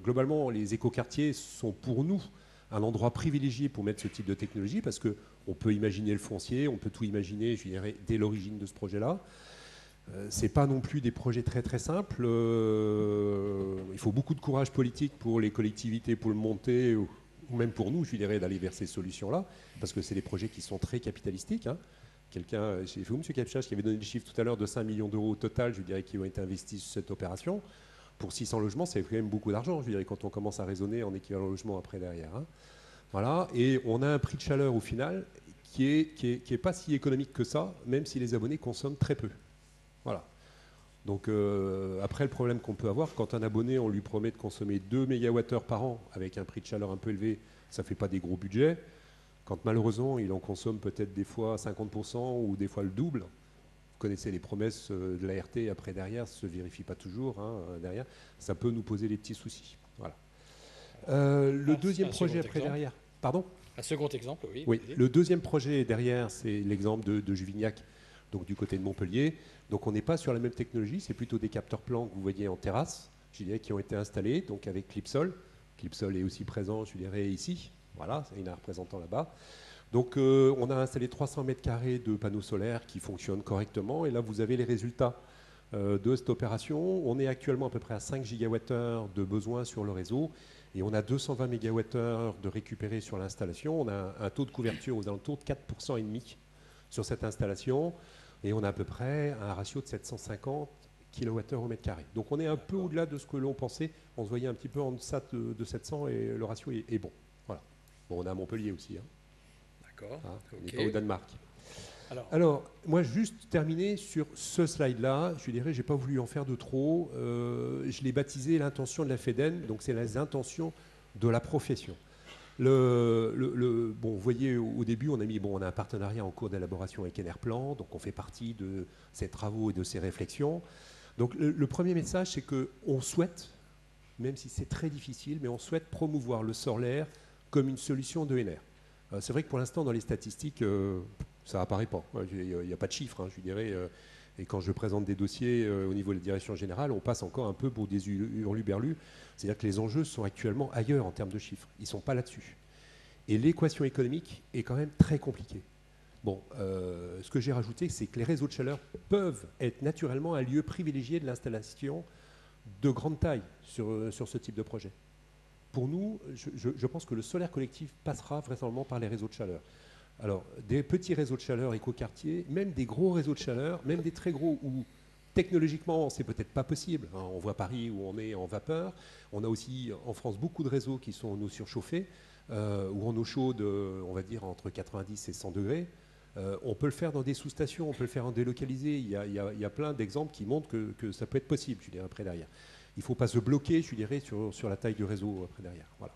globalement, les écoquartiers sont pour nous un endroit privilégié pour mettre ce type de technologie, parce qu'on peut imaginer le foncier, on peut tout imaginer, je dirais, dès l'origine de ce projet-là. Ce n'est pas non plus des projets très très simples. Il faut beaucoup de courage politique pour les collectivités pour le monter, ou même pour nous, je dirais, d'aller vers ces solutions-là, parce que c'est des projets qui sont très capitalistiques. Quelqu'un, c'est vous, M. Kepchach, qui avait donné le chiffre tout à l'heure de 5 millions d'euros au total, je dirais, qui ont été investis sur cette opération. Pour 600 logements, c'est quand même beaucoup d'argent, je dirais, quand on commence à raisonner en équivalent logement après derrière. Voilà, et on a un prix de chaleur au final qui est pas si économique que ça, même si les abonnés consomment très peu. Voilà. Donc après, le problème qu'on peut avoir, quand un abonné, on lui promet de consommer 2 MWh par an avec un prix de chaleur un peu élevé, ça ne fait pas des gros budgets. Quand malheureusement, il en consomme peut-être des fois 50% ou des fois le double. Vous connaissez les promesses de l'ART, après derrière, ça ne se vérifie pas toujours. Derrière, ça peut nous poser des petits soucis. Voilà. Le deuxième projet après derrière. Pardon ? Un second exemple, oui. Oui, le deuxième projet derrière, c'est l'exemple de Juvignac, donc du côté de Montpellier. Donc on n'est pas sur la même technologie, c'est plutôt des capteurs plans que vous voyez en terrasse, je dirais, qui ont été installés, donc avec Clipsol. Clipsol est aussi présent, je dirais, ici. Voilà, il y a un représentant là-bas. Donc on a installé 300 mètres carrés de panneaux solaires qui fonctionnent correctement, et là vous avez les résultats de cette opération. On est actuellement à peu près à 5 gigawattheures de besoins sur le réseau et on a 220 mégawattheures de récupérés sur l'installation. On a un taux de couverture aux alentours de 4,5% sur cette installation et on a à peu près un ratio de 750 kWh au mètre carré. Donc on est un peu au-delà de ce que l'on pensait. On se voyait un petit peu en deçà de 700 et le ratio est bon. Voilà. Bon, on a Montpellier aussi. Hein. D'accord. On n'est pas au Danemark. Alors, moi, juste terminer sur ce slide-là, je dirais, j'ai pas voulu en faire de trop. Je l'ai baptisé l'intention de la FEDEN, donc c'est les intentions de la profession. Bon, vous voyez, au début, on a un partenariat en cours d'élaboration avec Enerplan, donc on fait partie de ces travaux et de ces réflexions. Donc le premier message, c'est qu'on souhaite, même si c'est très difficile, mais on souhaite promouvoir le solaire comme une solution d'ENR. C'est vrai que pour l'instant, dans les statistiques, ça n'apparaît pas. Il n'y a pas de chiffres, hein, je dirais. Et quand je présente des dossiers au niveau de la direction générale, on passe encore un peu pour des hurluberlus. C'est-à-dire que les enjeux sont actuellement ailleurs en termes de chiffres. Ils ne sont pas là-dessus. Et l'équation économique est quand même très compliquée. Bon, ce que j'ai rajouté, c'est que les réseaux de chaleur peuvent être naturellement un lieu privilégié de l'installation de grande taille sur ce type de projet. Pour nous, je pense que le solaire collectif passera vraisemblablement par les réseaux de chaleur. Alors, des petits réseaux de chaleur éco-quartiers, même des gros réseaux de chaleur, même des très gros où technologiquement, c'est peut-être pas possible. Hein. On voit Paris où on est en vapeur. On a aussi en France beaucoup de réseaux qui sont en eau surchauffée ou en eau chaude, on va dire entre 90 et 100 degrés. On peut le faire dans des sous-stations, on peut le faire en délocalisé. Il y a plein d'exemples qui montrent que ça peut être possible, je dirais, après derrière. Il ne faut pas se bloquer, je dirais, sur la taille du réseau après derrière. Voilà.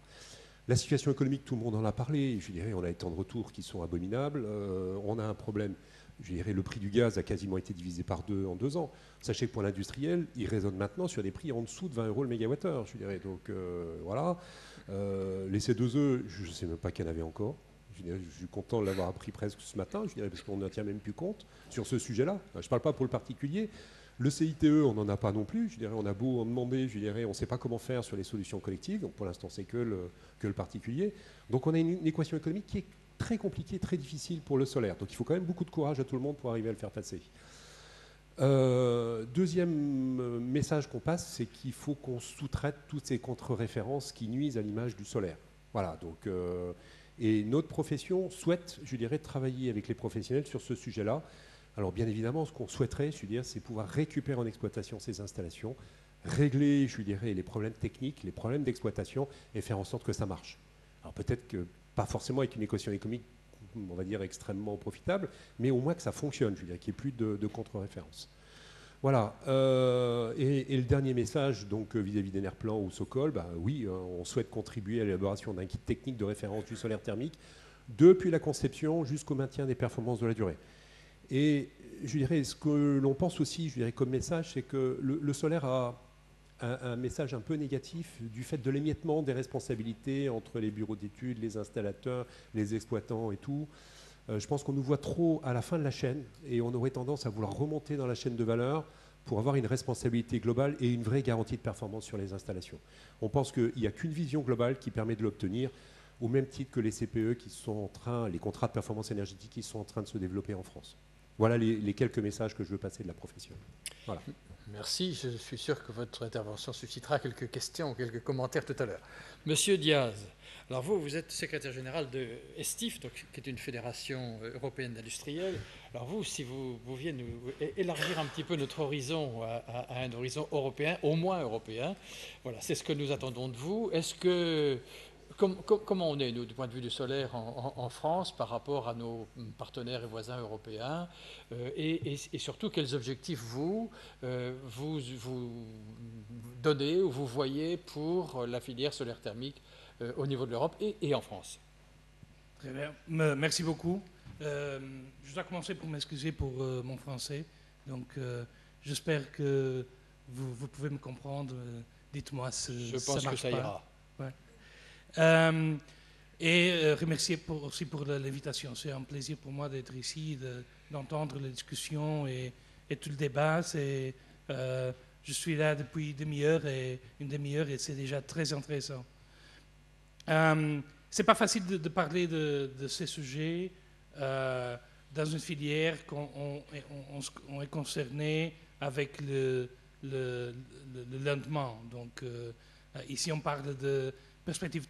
La situation économique, tout le monde en a parlé. Je dirais, on a des temps de retour qui sont abominables. On a un problème. Je dirais, le prix du gaz a quasiment été divisé par 2 en 2 ans. Sachez que pour l'industriel, il résonne maintenant sur des prix en dessous de 20 € le mégawattheure. Je dirais. Donc voilà. Les C2E, je ne sais même pas qu'il y en avait encore. Je suis content de l'avoir appris presque ce matin, je dirais, parce qu'on n'en tient même plus compte sur ce sujet-là. Je ne parle pas pour le particulier. Le CITE, on n'en a pas non plus. Je dirais, on a beau en demander, je dirais, on ne sait pas comment faire sur les solutions collectives. Donc pour l'instant, c'est que le particulier. Donc on a une équation économique qui est très compliquée, très difficile pour le solaire. Donc il faut quand même beaucoup de courage à tout le monde pour arriver à le faire passer. Deuxième message qu'on passe, c'est qu'il faut qu'on sous-traite toutes ces contre-références qui nuisent à l'image du solaire. Voilà, donc, et notre profession souhaite, je dirais, travailler avec les professionnels sur ce sujet-là. Alors bien évidemment, ce qu'on souhaiterait, je dirais, c'est pouvoir récupérer en exploitation ces installations, régler, je dirais, les problèmes techniques, les problèmes d'exploitation et faire en sorte que ça marche. Alors peut-être que pas forcément avec une équation économique, on va dire, extrêmement profitable, mais au moins que ça fonctionne, je dirais, qu'il n'y ait plus de contre-référence. Voilà. Et le dernier message, donc vis-à-vis d'Enerplan ou Sokol, bah, oui, on souhaite contribuer à l'élaboration d'un kit technique de référence du solaire thermique depuis la conception jusqu'au maintien des performances de la durée. Et je dirais, ce que l'on pense aussi, je dirais, comme message, c'est que le solaire a un message un peu négatif du fait de l'émiettement des responsabilités entre les bureaux d'études, les installateurs, les exploitants et tout. Je pense qu'on nous voit trop à la fin de la chaîne et on aurait tendance à vouloir remonter dans la chaîne de valeur pour avoir une responsabilité globale et une vraie garantie de performance sur les installations. On pense qu'il n'y a qu'une vision globale qui permet de l'obtenir, au même titre que les CPE qui sont en train, les contrats de performance énergétique qui sont en train de se développer en France. Voilà les quelques messages que je veux passer de la profession. Voilà. Merci, je suis sûr que votre intervention suscitera quelques questions, quelques commentaires tout à l'heure. Monsieur Diaz, alors vous êtes secrétaire général de Estif, donc, qui est une fédération européenne d'industriels. Alors vous, si vous pouviez nous élargir un petit peu notre horizon à un horizon européen, au moins européen, voilà, c'est ce que nous attendons de vous. Est-ce que comment on est, nous, du point de vue du solaire en France par rapport à nos partenaires et voisins européens et surtout, quels objectifs vous donnez ou vous voyez pour la filière solaire thermique au niveau de l'Europe et en France? Très bien. Merci beaucoup. Je dois commencer pour m'excuser pour mon français. Donc, j'espère que vous pouvez me comprendre. Dites-moi si ça marche pas. Je pense que ça ira. Ouais. Remercier aussi pour l'invitation. C'est un plaisir pour moi d'être ici, d'entendre les discussions et tout le débat. Je suis là depuis une demi-heure et c'est déjà très intéressant. C'est pas facile de parler de ces sujets dans une filière qu'on est concerné avec le lendemain. Donc, ici, on parle de perspectives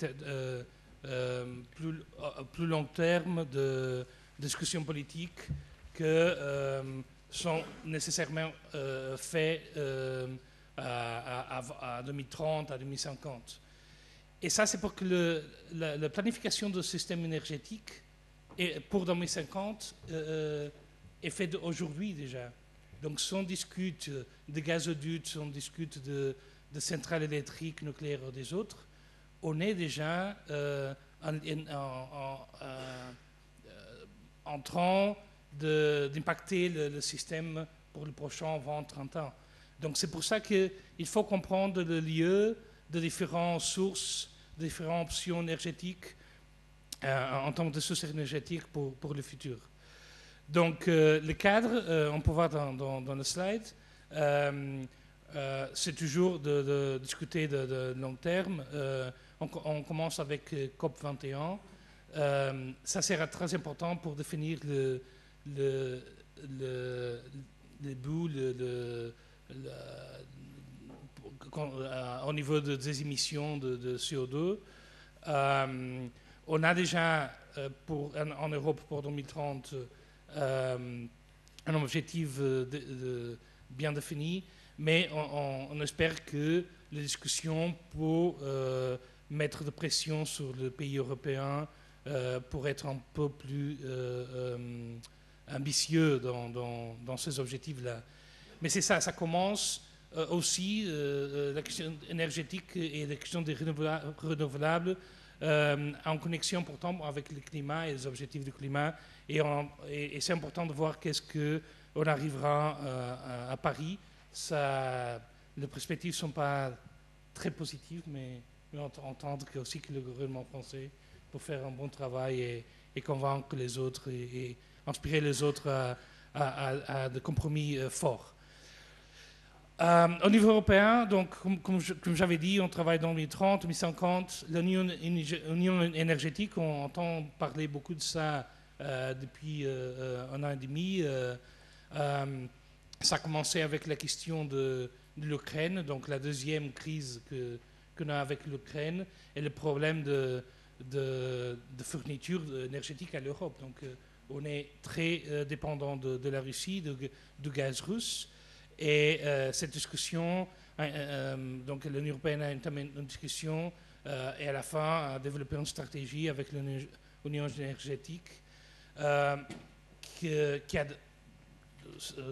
plus long terme de discussions politiques que sont nécessairement faits à 2030, à 2050. Et ça, c'est pour que la planification du système énergétique pour 2050 est faite aujourd'hui déjà. Donc, si on discute de gazoducs, si on discute de centrales électriques, nucléaires ou des autres, on est déjà en train d'impacter le système pour le prochain 20-30 ans. Donc c'est pour ça qu'il faut comprendre le lieu de différentes sources, de différentes options énergétiques en termes de sources énergétiques pour le futur. Donc le cadre, on peut voir dans le slide, c'est toujours de discuter de long terme. On commence avec COP21. Ça sera très important pour définir le but au niveau des émissions de CO2. On a déjà en Europe pour 2030 un objectif bien défini, mais on espère que les discussions pour mettre de pression sur le pays européen pour être un peu plus ambitieux dans ces objectifs-là. Mais c'est ça commence aussi, la question énergétique et la question des renouvelables en connexion pourtant avec le climat et les objectifs du climat. Et c'est important de voir qu'est-ce qu'on arrivera à Paris. Les perspectives ne sont pas très positives, mais entendre aussi que le gouvernement français pour faire un bon travail et convaincre les autres et inspirer les autres à des compromis forts. Au niveau européen, donc, comme j'avais dit, on travaille dans 2030, 2050. L'union énergétique, on entend parler beaucoup de ça depuis un an et demi. Ça a commencé avec la question de l'Ukraine, donc la deuxième crise qu'on a avec l'Ukraine et le problème de fourniture énergétique à l'Europe. Donc on est très dépendant de la Russie, du gaz russe. Et cette discussion, donc l'Union européenne a entamé une discussion et à la fin a développé une stratégie avec l'Union énergétique qui a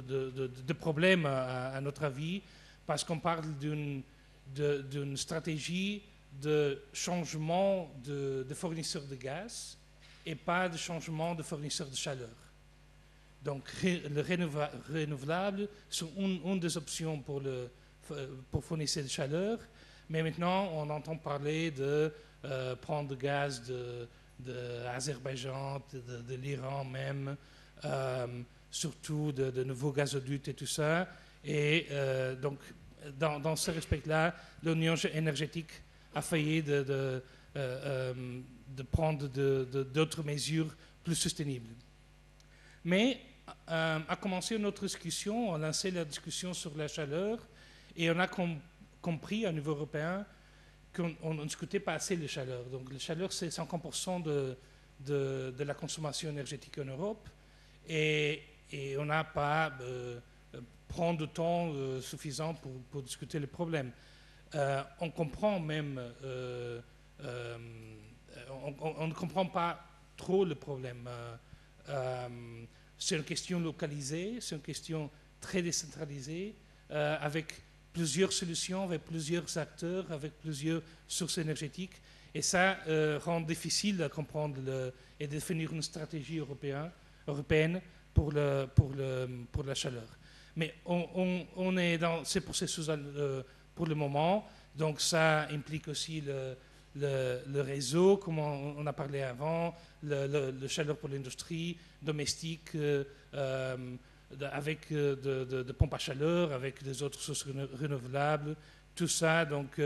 de problèmes à notre avis parce qu'on parle d'une stratégie de changement de fournisseur de gaz et pas de changement de fournisseur de chaleur. Donc, le renouvelable sont une des options pour fournir de chaleur, mais maintenant, on entend parler de prendre du gaz d'Azerbaïdjan, de l'Iran même, surtout de nouveaux gazoducs et tout ça. Et donc, dans ce respect-là, l'Union énergétique a failli de prendre d'autres mesures plus sustainables. Mais a commencé notre discussion, on a lancé la discussion sur la chaleur et on a compris au niveau européen qu'on ne discutait pas assez de chaleur. Donc la chaleur, c'est 50% de la consommation énergétique en Europe et on n'a pas prendre du temps suffisant pour discuter le problème. On comprend même, on ne comprend pas trop le problème. C'est une question localisée, c'est une question très décentralisée, avec plusieurs solutions, avec plusieurs acteurs, avec plusieurs sources énergétiques. Et ça rend difficile de comprendre et de définir une stratégie européenne pour la chaleur. Mais on est dans ces processus pour le moment, donc ça implique aussi le réseau, comme on a parlé avant, le chaleur pour l'industrie domestique, avec de pompes à chaleur, avec des autres sources renouvelables, tout ça. Donc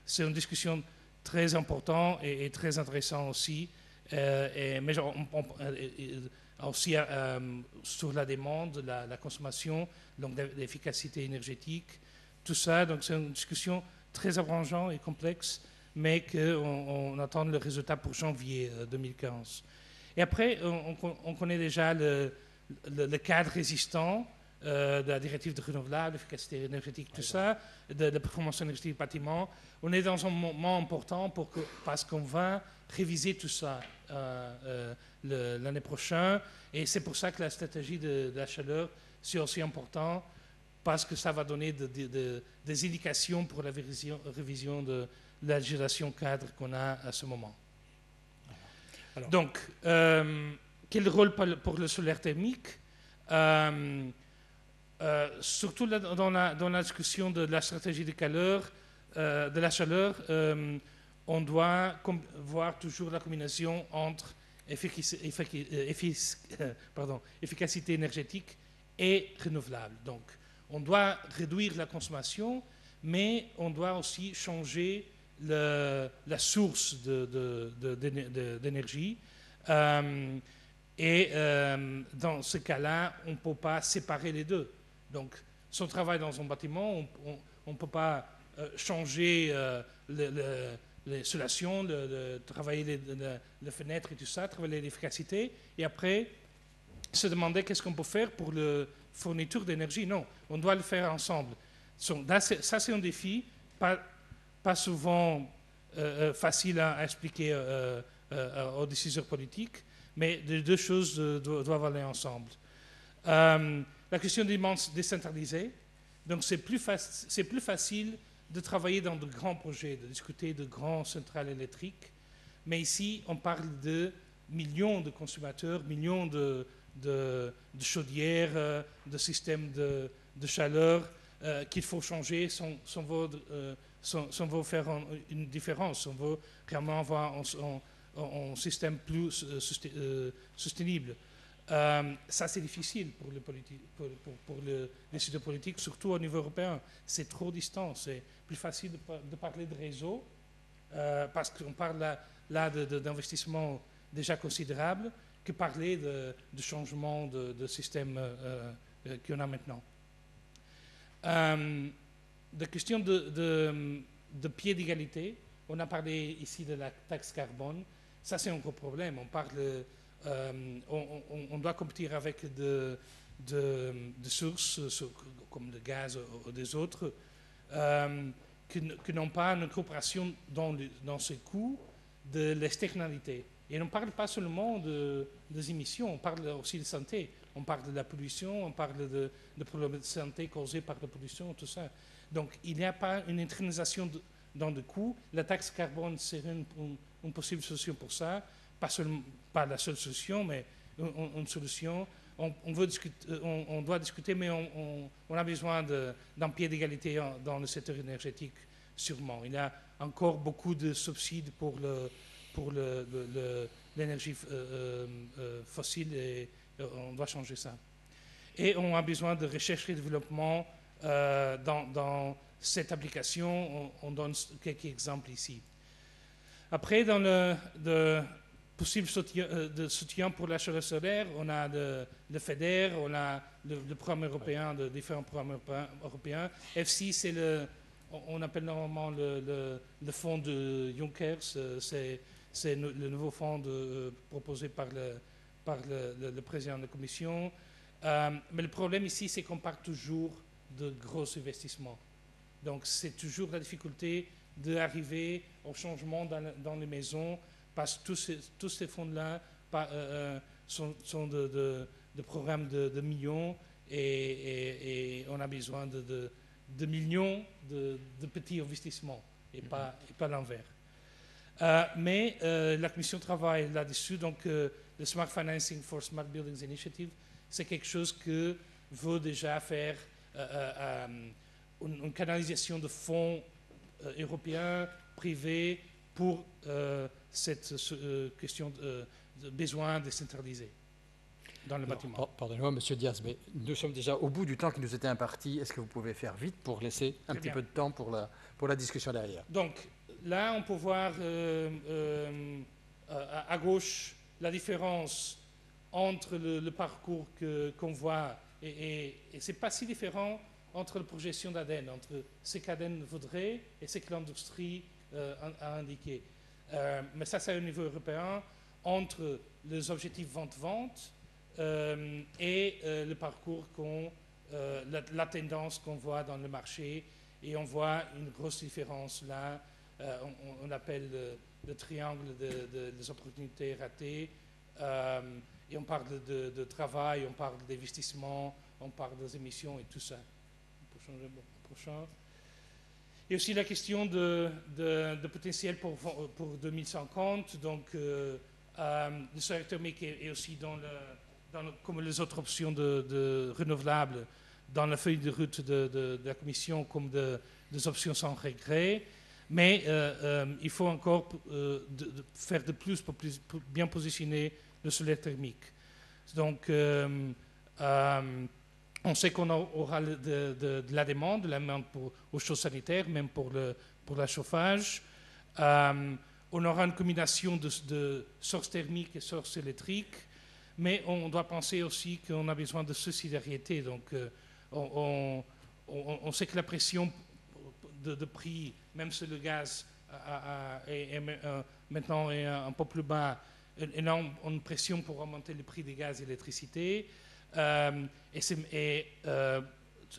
c'est une discussion très importante et très intéressante aussi. Mais aussi sur la demande, la consommation, donc l'efficacité énergétique, tout ça. Donc c'est une discussion très abrangeante et complexe, mais qu'on attend le résultat pour janvier 2015. Et après, on connaît déjà le cadre résistant de la directive de renouvelable, l'efficacité énergétique, tout ça, de la performance énergétique du bâtiment. On est dans un moment important parce qu'on va réviser tout ça l'année prochaine. Et c'est pour ça que la stratégie de la chaleur, c'est aussi important, parce que ça va donner des indications pour la révision de la législation cadre qu'on a à ce moment. Alors. Donc, quel rôle pour le solaire thermique? Surtout dans la discussion de la stratégie de la chaleur, on doit voir toujours la combinaison entre efficacité énergétique et renouvelable. Donc, on doit réduire la consommation, mais on doit aussi changer la source d'énergie. Et dans ce cas-là, on ne peut pas séparer les deux. Donc, si on travaille dans un bâtiment, on ne peut pas changer l'insolation, travailler les fenêtres et tout ça, travailler l'efficacité, et après se demander qu'est-ce qu'on peut faire pour la fourniture d'énergie. Non, on doit le faire ensemble. Ça, c'est un défi, pas souvent facile à expliquer aux décideurs politiques, mais les deux choses doivent aller ensemble. La question des demandes décentralisées, donc c'est plus facile de travailler dans de grands projets, de discuter de grandes centrales électriques, mais ici on parle de millions de consommateurs, millions de chaudières, de systèmes de chaleur qu'il faut changer sans veut faire une différence, on veut vraiment avoir un système plus soutenable. Ça, c'est difficile pour les décideurs politiques, surtout au niveau européen. C'est trop distant. C'est plus facile de parler de réseau, parce qu'on parle là d'investissements déjà considérables, que parler de changement de système qu'on a maintenant. La question de pied d'égalité, on a parlé ici de la taxe carbone. Ça, c'est un gros problème. On doit compétir avec des sources comme le gaz ou des autres qui n'ont pas une coopération dans ce coût de l'externalité. Et on ne parle pas seulement des émissions, on parle aussi de santé. On parle de la pollution, on parle de problèmes de santé causés par la pollution, tout ça. Donc, il n'y a pas une internalisation dans le coût. La taxe carbone serait une possible solution pour ça. Pas la seule solution, mais une solution. On doit discuter, mais on a besoin d'un pied d'égalité dans le secteur énergétique, sûrement. Il y a encore beaucoup de subsides pour l'énergie fossile et on doit changer ça. Et on a besoin de recherche et développement dans cette application. On donne quelques exemples ici. Après, dans le possible soutien pour la chaleur solaire, on a le FEDER, on a le programme européen, de différents programmes européens. FC, c'est on appelle normalement le fonds de Juncker, c'est le nouveau fonds proposé par le président de la Commission. Mais le problème ici, c'est qu'on parle toujours de gros investissements. Donc, c'est toujours la difficulté d'arriver au changement dans les maisons, parce que tous ces fonds-là sont de programmes de millions et on a besoin de millions de petits investissements et pas l'envers. Mais la Commission travaille là-dessus, donc le Smart Financing for Smart Buildings Initiative, c'est quelque chose que veut déjà faire une canalisation de fonds européens, privés, pour cette question de besoin décentralisé dans le bâtiment. Pardonnez-moi, Monsieur Diaz, mais nous sommes déjà au bout du temps qui nous était imparti. Est-ce que vous pouvez faire vite pour laisser un petit peu de temps pour la discussion derrière? Donc, là, on peut voir à gauche la différence entre le parcours qu'on voit, et ce n'est pas si différent entre la projection d'Aden, entre ce qu'Aden voudrait et ce que l'industrie a indiqué. Mais ça, c'est au niveau européen, entre les objectifs vente-vente et le parcours la tendance qu'on voit dans le marché, et on voit une grosse différence là. On appelle le triangle des opportunités ratées, et on parle de travail, on parle d'investissement, on parle des émissions et tout ça. Prochain. Et aussi la question de potentiel pour 2050, donc le secteur thermique est aussi comme les autres options de renouvelables dans la feuille de route de la Commission comme des options sans regret. Mais il faut encore faire de plus pour bien positionner le solaire thermique. Donc, on sait qu'on aura de la demande aux choses sanitaires, même pour le chauffage. On aura une combinaison de sources thermiques et sources électriques, mais on doit penser aussi qu'on a besoin de subsidiarité. Donc, on sait que la pression de prix, même si le gaz maintenant est un peu plus bas, et là on a une pression pour augmenter le prix des gaz et l'électricité.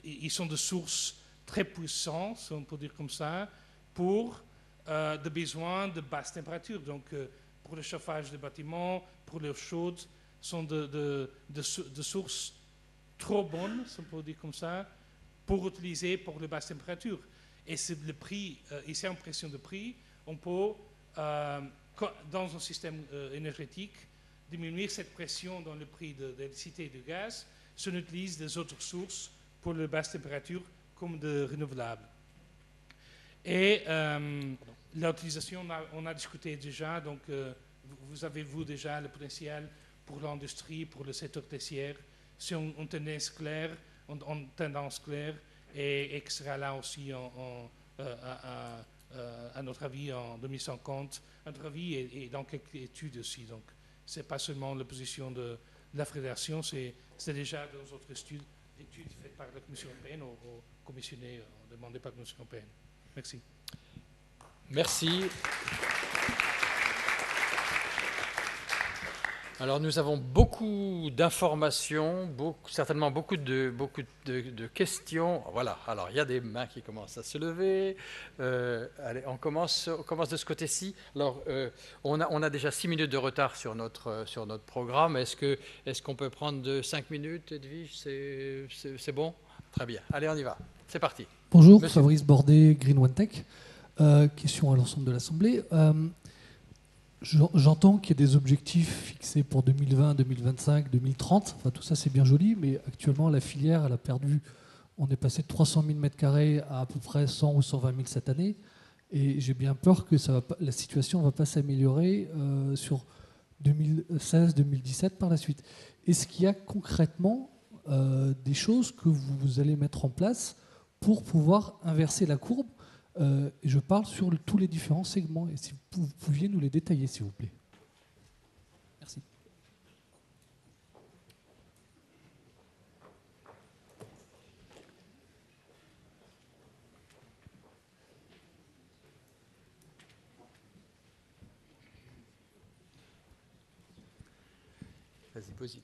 Ils sont de sources très puissantes, on peut dire comme ça, pour des besoins de basse température. Donc, pour le chauffage des bâtiments, pour l'eau chaude, sont de sources trop bonnes, on peut dire comme ça, pour utiliser pour les basses températures. Et c'est le prix, ici en pression de prix, on peut, dans un système énergétique, diminuer cette pression dans le prix de l'électricité et du gaz si on utilise des autres sources pour les basses températures comme de renouvelables. Et l'utilisation, on a discuté déjà, donc vous avez vu déjà le potentiel pour l'industrie, pour le secteur tertiaire, c'est une tendance claire, et qui sera là aussi à notre avis en 2050, à notre avis et dans quelques études aussi. Donc, ce n'est pas seulement la position de la Fédération, c'est déjà dans d'autres études faites par la Commission européenne ou commissionnées, demandées par la Commission européenne. Merci. Merci. Alors nous avons beaucoup d'informations, certainement beaucoup de questions. Voilà, alors il y a des mains qui commencent à se lever. Allez, on commence de ce côté-ci. Alors on a déjà 6 minutes de retard sur notre programme. Est-ce qu'on peut prendre 5 minutes, Edwige? C'est bon? Très bien. Allez, on y va. C'est parti. Bonjour, Monsieur. Fabrice Bordet, Green One Tech. Question à l'ensemble de l'Assemblée. J'entends qu'il y a des objectifs fixés pour 2020, 2025, 2030. Enfin, tout ça, c'est bien joli, mais actuellement, la filière, elle a perdu. On est passé de 300 000 m² à peu près 100 ou 120 000 cette année. Et j'ai bien peur que la situation ne va pas s'améliorer sur 2016, 2017 par la suite. Est-ce qu'il y a concrètement des choses que vous allez mettre en place pour pouvoir inverser la courbe? Et je parle sur tous les différents segments. Et si vous pouviez nous les détailler, s'il vous plaît. Merci. Vas-y, pose-y.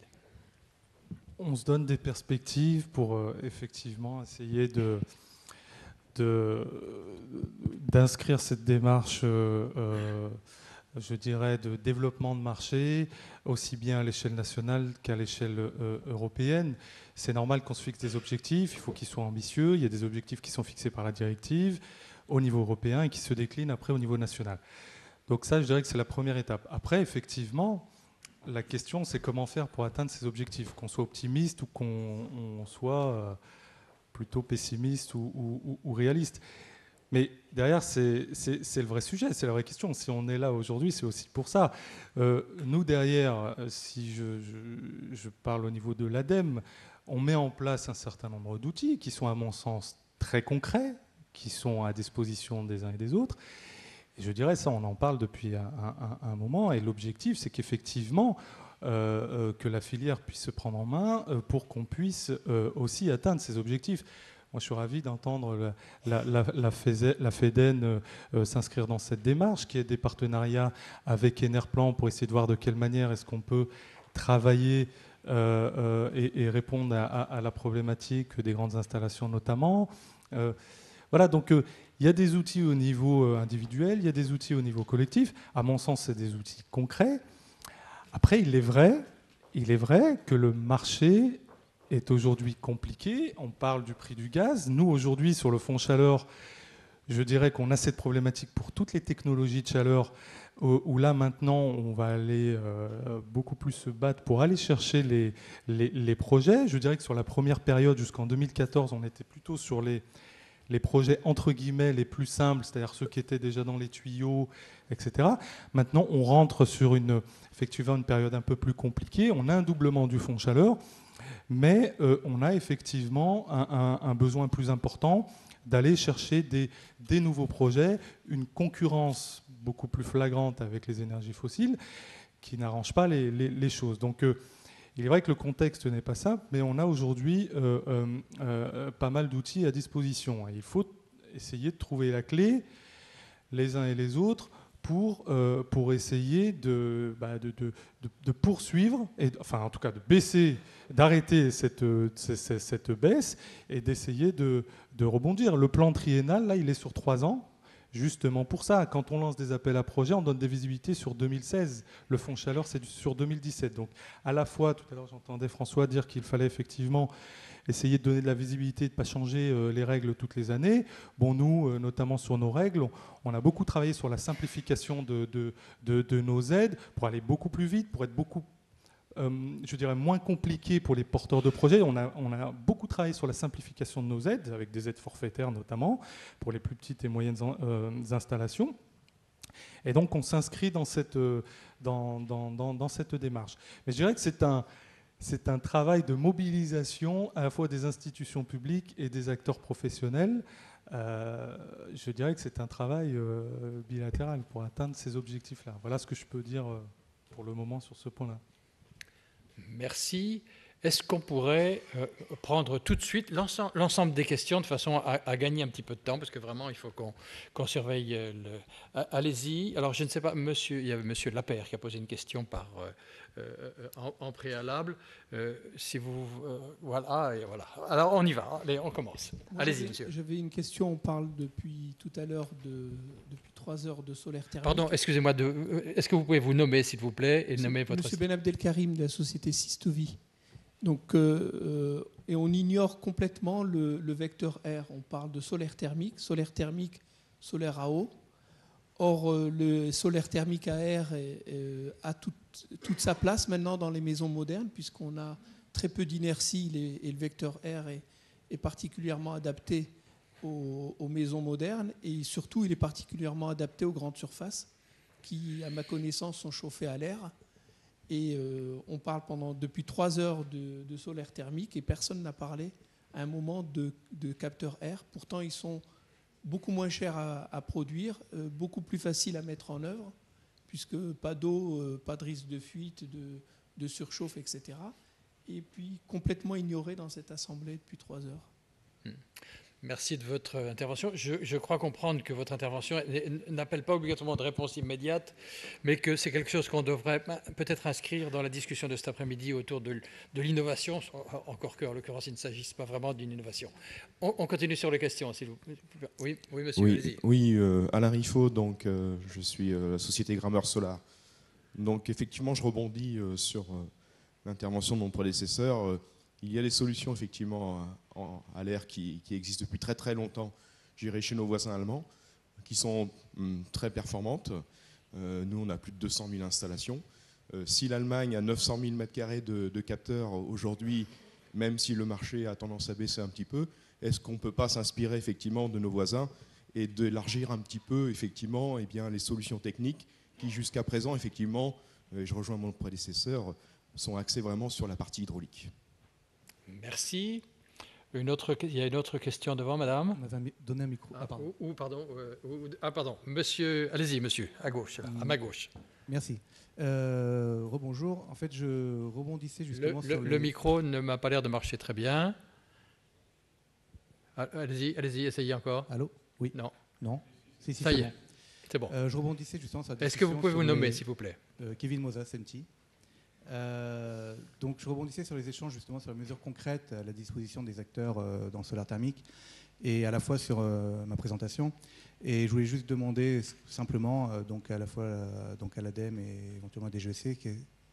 On se donne des perspectives pour effectivement essayer d'inscrire cette démarche, je dirais, de développement de marché, aussi bien à l'échelle nationale qu'à l'échelle européenne. C'est normal qu'on se fixe des objectifs, il faut qu'ils soient ambitieux. Il y a des objectifs qui sont fixés par la directive au niveau européen et qui se déclinent après au niveau national. Donc ça, je dirais que c'est la première étape. Après, effectivement, la question, c'est comment faire pour atteindre ces objectifs, qu'on soit optimiste ou qu'on soit plutôt pessimiste ou réaliste. Mais derrière, c'est le vrai sujet, c'est la vraie question. Si on est là aujourd'hui, c'est aussi pour ça. Nous, derrière, si je parle au niveau de l'ADEME, on met en place un certain nombre d'outils qui sont, à mon sens, très concrets, qui sont à disposition des uns et des autres. Et je dirais ça, on en parle depuis un moment. Et l'objectif, c'est qu'effectivement, que la filière puisse se prendre en main pour qu'on puisse aussi atteindre ces objectifs. Moi, je suis ravi d'entendre la FEDEN s'inscrire dans cette démarche, qui est des partenariats avec Enerplan pour essayer de voir de quelle manière est-ce qu'on peut travailler et répondre à la problématique des grandes installations notamment. Voilà, donc il y a des outils au niveau individuel, il y a des outils au niveau collectif. À mon sens, c'est des outils concrets. Après, il est vrai que le marché est aujourd'hui compliqué. On parle du prix du gaz. Nous, aujourd'hui, sur le fonds chaleur, je dirais qu'on a cette problématique pour toutes les technologies de chaleur, où là, maintenant, on va aller beaucoup plus se battre pour aller chercher les projets. Je dirais que sur la première période, jusqu'en 2014, on était plutôt sur les projets entre guillemets les plus simples, c'est-à-dire ceux qui étaient déjà dans les tuyaux, etc. Maintenant, on rentre sur effectivement une période un peu plus compliquée. On a un doublement du fonds chaleur, mais on a effectivement un besoin plus important d'aller chercher des nouveaux projets, une concurrence beaucoup plus flagrante avec les énergies fossiles qui n'arrange pas les choses. Donc, il est vrai que le contexte n'est pas simple, mais on a aujourd'hui pas mal d'outils à disposition. Et il faut essayer de trouver la clé, les uns et les autres, pour essayer de poursuivre, enfin en tout cas de baisser, d'arrêter cette baisse et d'essayer de rebondir. Le plan triennal, là, il est sur 3 ans. Justement pour ça, quand on lance des appels à projets, on donne des visibilités sur 2016. Le fonds chaleur, c'est sur 2017. Donc, à la fois, tout à l'heure, j'entendais François dire qu'il fallait effectivement essayer de donner de la visibilité, de ne pas changer les règles toutes les années. Bon, nous, notamment sur nos règles, on a beaucoup travaillé sur la simplification de nos aides pour aller beaucoup plus vite, pour être beaucoup je dirais moins compliqué pour les porteurs de projets. On a beaucoup travaillé sur la simplification de nos aides, avec des aides forfaitaires notamment, pour les plus petites et moyennes installations. Et donc on s'inscrit dans cette démarche. Mais je dirais que c'est un travail de mobilisation à la fois des institutions publiques et des acteurs professionnels. Je dirais que c'est un travail bilatéral pour atteindre ces objectifs-là. Voilà ce que je peux dire pour le moment sur ce point-là. Merci. Est-ce qu'on pourrait prendre tout de suite l'ensemble des questions de façon à gagner un petit peu de temps, parce que vraiment, il faut qu'on surveille Allez-y. Alors, je ne sais pas, il y avait monsieur Lapère qui a posé une question en préalable. Si vous... voilà, et voilà. Alors, on y va. Allez, on commence. Allez-y, monsieur. J'avais une question. On parle depuis tout à l'heure, depuis 3 heures de solaire thermique. Pardon, excusez-moi. Est-ce que vous pouvez vous nommer, s'il vous plaît, et nommer votre... Monsieur Ben Abdelkarim de la société Sistovi. Donc, et on ignore complètement le vecteur R. On parle de solaire thermique, solaire à eau. Or, le solaire thermique à air a toute sa place maintenant dans les maisons modernes, puisqu'on a très peu d'inertie et le vecteur R est particulièrement adapté aux maisons modernes, et surtout il est particulièrement adapté aux grandes surfaces qui, à ma connaissance, sont chauffées à l'air. Et on parle depuis 3 heures de solaire thermique et personne n'a parlé à un moment de capteurs R. Pourtant, ils sont beaucoup moins chers à produire, beaucoup plus faciles à mettre en œuvre, puisque pas d'eau, pas de risque de fuite, de surchauffe, etc. Et puis complètement ignoré dans cette assemblée depuis 3 heures. Merci de votre intervention. Je crois comprendre que votre intervention n'appelle pas obligatoirement de réponse immédiate, mais que c'est quelque chose qu'on devrait peut-être inscrire dans la discussion de cet après-midi autour de l'innovation, encore qu'en l'occurrence, il ne s'agisse pas vraiment d'une innovation. On continue sur les questions, s'il vous plaît. Oui, monsieur, oui, Alain Riffaut, donc, je suis la société Grammeur Solar. Donc effectivement, je rebondis sur l'intervention de mon prédécesseur. Il y a des solutions effectivement à l'air qui existent depuis très très longtemps, j'irai chez nos voisins allemands, qui sont très performantes. Nous, on a plus de 200 000 installations. Si l'Allemagne a 900 000 m² de capteurs aujourd'hui, même si le marché a tendance à baisser un petit peu, est-ce qu'on ne peut pas s'inspirer effectivement de nos voisins et d'élargir un petit peu effectivement les solutions techniques qui jusqu'à présent effectivement, je rejoins mon prédécesseur, sont axées vraiment sur la partie hydraulique. Merci. Il y a une autre question devant, madame. On m'avait donné un micro. Ah, pardon. Pardon. Monsieur, allez-y, monsieur, à gauche, là, à ma gauche. Merci. Rebonjour. En fait, je rebondissais justement sur le micro ne m'a pas l'air de marcher très bien. Allez-y, essayez encore. Allô? Oui. Non. Non. Si, ça y est. Bon. C'est bon. Je rebondissais justement sur la discussion. Est-ce que vous pouvez vous nommer, s'il vous plaît? Kevin Mosa, Senti. Donc je rebondissais sur les échanges justement sur les mesures concrètes à la disposition des acteurs dans le solaire thermique et à la fois sur ma présentation. Et je voulais juste demander simplement donc à la fois donc à l'ADEME et éventuellement à DGEC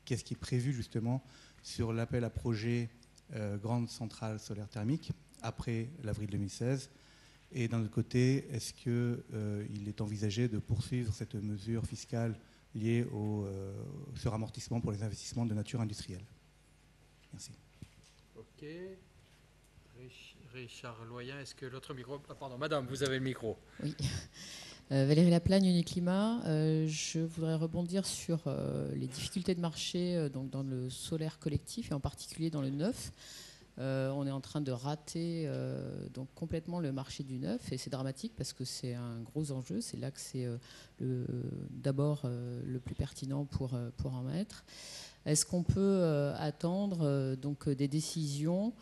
qu'est-ce qui est prévu justement sur l'appel à projet grande centrale solaire thermique après l'avril 2016. Et d'un autre côté, est-ce qu'il est envisagé de poursuivre cette mesure fiscale liée au suramortissement pour les investissements de nature industrielle? Merci. Ok. Richard Loyen, est-ce que l'autre micro... Ah, pardon, madame, vous avez le micro. Oui. Valérie Laplagne, Uniclimat. Je voudrais rebondir sur les difficultés de marché donc dans le solaire collectif et en particulier dans le neuf. On est en train de rater donc complètement le marché du neuf et c'est dramatique parce que c'est un gros enjeu. C'est là que c'est d'abord le plus pertinent pour en mettre. Est-ce qu'on peut attendre donc des décisions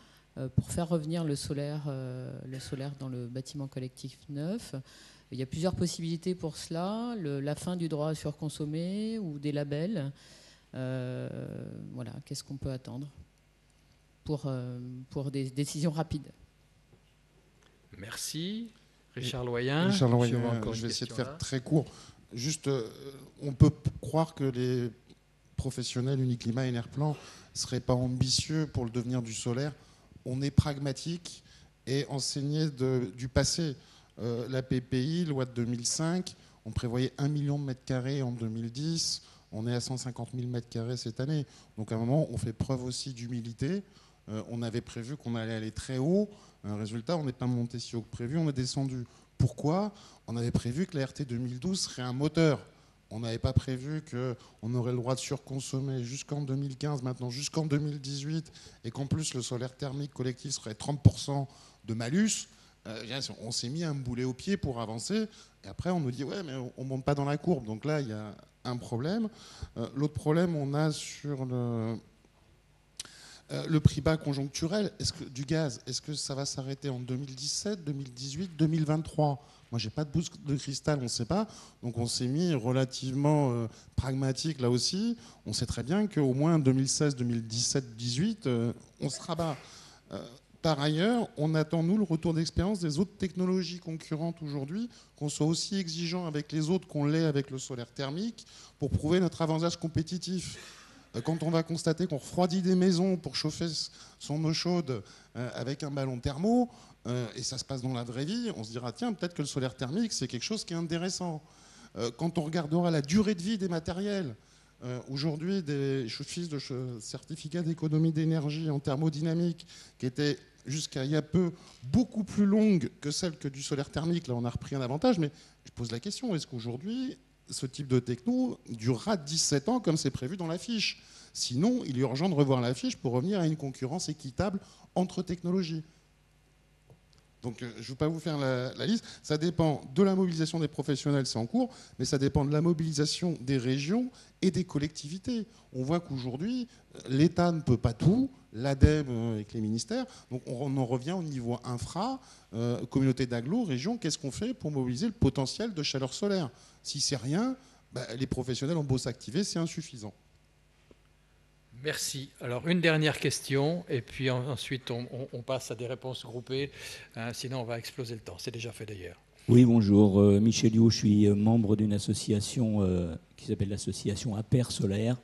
pour faire revenir le solaire dans le bâtiment collectif neuf? Il y a plusieurs possibilités pour cela. La fin du droit à surconsommer ou des labels. Voilà, qu'est-ce qu'on peut attendre pour des décisions rapides? Merci. Richard Loyen. Richard Loyen, je vais essayer de faire très court. Juste, on peut croire que les professionnels Uniclimat et Enerplan ne seraient pas ambitieux pour le devenir du solaire. On est pragmatique et enseigné du passé. La PPI, loi de 2005, on prévoyait 1 million de mètres carrés en 2010. On est à 150 000 mètres carrés cette année. Donc à un moment, on fait preuve aussi d'humilité. On avait prévu qu'on allait aller très haut. Résultat, on n'est pas monté si haut que prévu, on est descendu. Pourquoi? On avait prévu que la RT 2012 serait un moteur. On n'avait pas prévu qu'on aurait le droit de surconsommer jusqu'en 2015, maintenant jusqu'en 2018, et qu'en plus le solaire thermique collectif serait 30% de malus. On s'est mis un boulet au pied pour avancer. Et après, on nous dit, ouais, mais on ne monte pas dans la courbe. Donc là, il y a un problème. L'autre problème, on a sur le prix bas conjoncturel du gaz. Est-ce que ça va s'arrêter en 2017, 2018, 2023 ? Moi, j'ai pas de boule de cristal, on ne sait pas. Donc, on s'est mis relativement pragmatique là aussi. On sait très bien qu'au moins 2016, 2017, 2018, on se rabat. Par ailleurs, on attend, nous, le retour d'expérience des autres technologies concurrentes aujourd'hui, qu'on soit aussi exigeant avec les autres qu'on l'est avec le solaire thermique, pour prouver notre avantage compétitif. Quand on va constater qu'on refroidit des maisons pour chauffer son eau chaude avec un ballon thermo, et ça se passe dans la vraie vie, on se dira, tiens, peut-être que le solaire thermique, c'est quelque chose qui est intéressant. Quand on regardera la durée de vie des matériels, aujourd'hui, je fils de certificats d'économie d'énergie en thermodynamique, qui étaient jusqu'à il y a peu beaucoup plus longues que celles que du solaire thermique, là on a repris un avantage, mais je pose la question, est-ce qu'aujourd'hui, ce type de techno durera 17 ans comme c'est prévu dans la fiche? Sinon, il est urgent de revoir la fiche pour revenir à une concurrence équitable entre technologies. Donc, je ne vais pas vous faire la liste. Ça dépend de la mobilisation des professionnels, c'est en cours, mais ça dépend de la mobilisation des régions et des collectivités. On voit qu'aujourd'hui, l'État ne peut pas tout, l'ADEME avec les ministères. Donc, on en revient au niveau infra, communauté d'agglo, région. Qu'est-ce qu'on fait pour mobiliser le potentiel de chaleur solaire? Si c'est rien, les professionnels ont beau s'activer, c'est insuffisant. Merci. Alors, une dernière question, et puis ensuite, on passe à des réponses groupées. Sinon, on va exploser le temps. C'est déjà fait, d'ailleurs. Oui, bonjour. Michel Liu, je suis membre d'une association qui s'appelle l'association APER Solaire,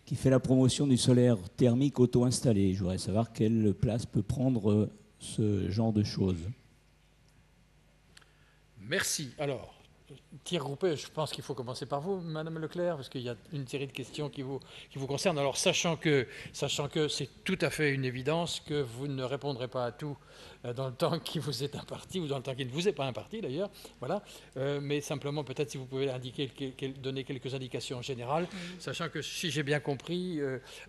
qui fait la promotion du solaire thermique auto-installé. Je voudrais savoir quelle place peut prendre ce genre de choses. Merci. Alors, tir groupé, je pense qu'il faut commencer par vous, Madame Leclerc, parce qu'il y a une série de questions qui vous concernent. Alors, sachant que c'est tout à fait une évidence que vous ne répondrez pas à tout dans le temps qui vous est imparti, ou dans le temps qui ne vous est pas imparti d'ailleurs, voilà. Mais simplement, peut-être si vous pouvez donner quelques indications générales, sachant que si j'ai bien compris,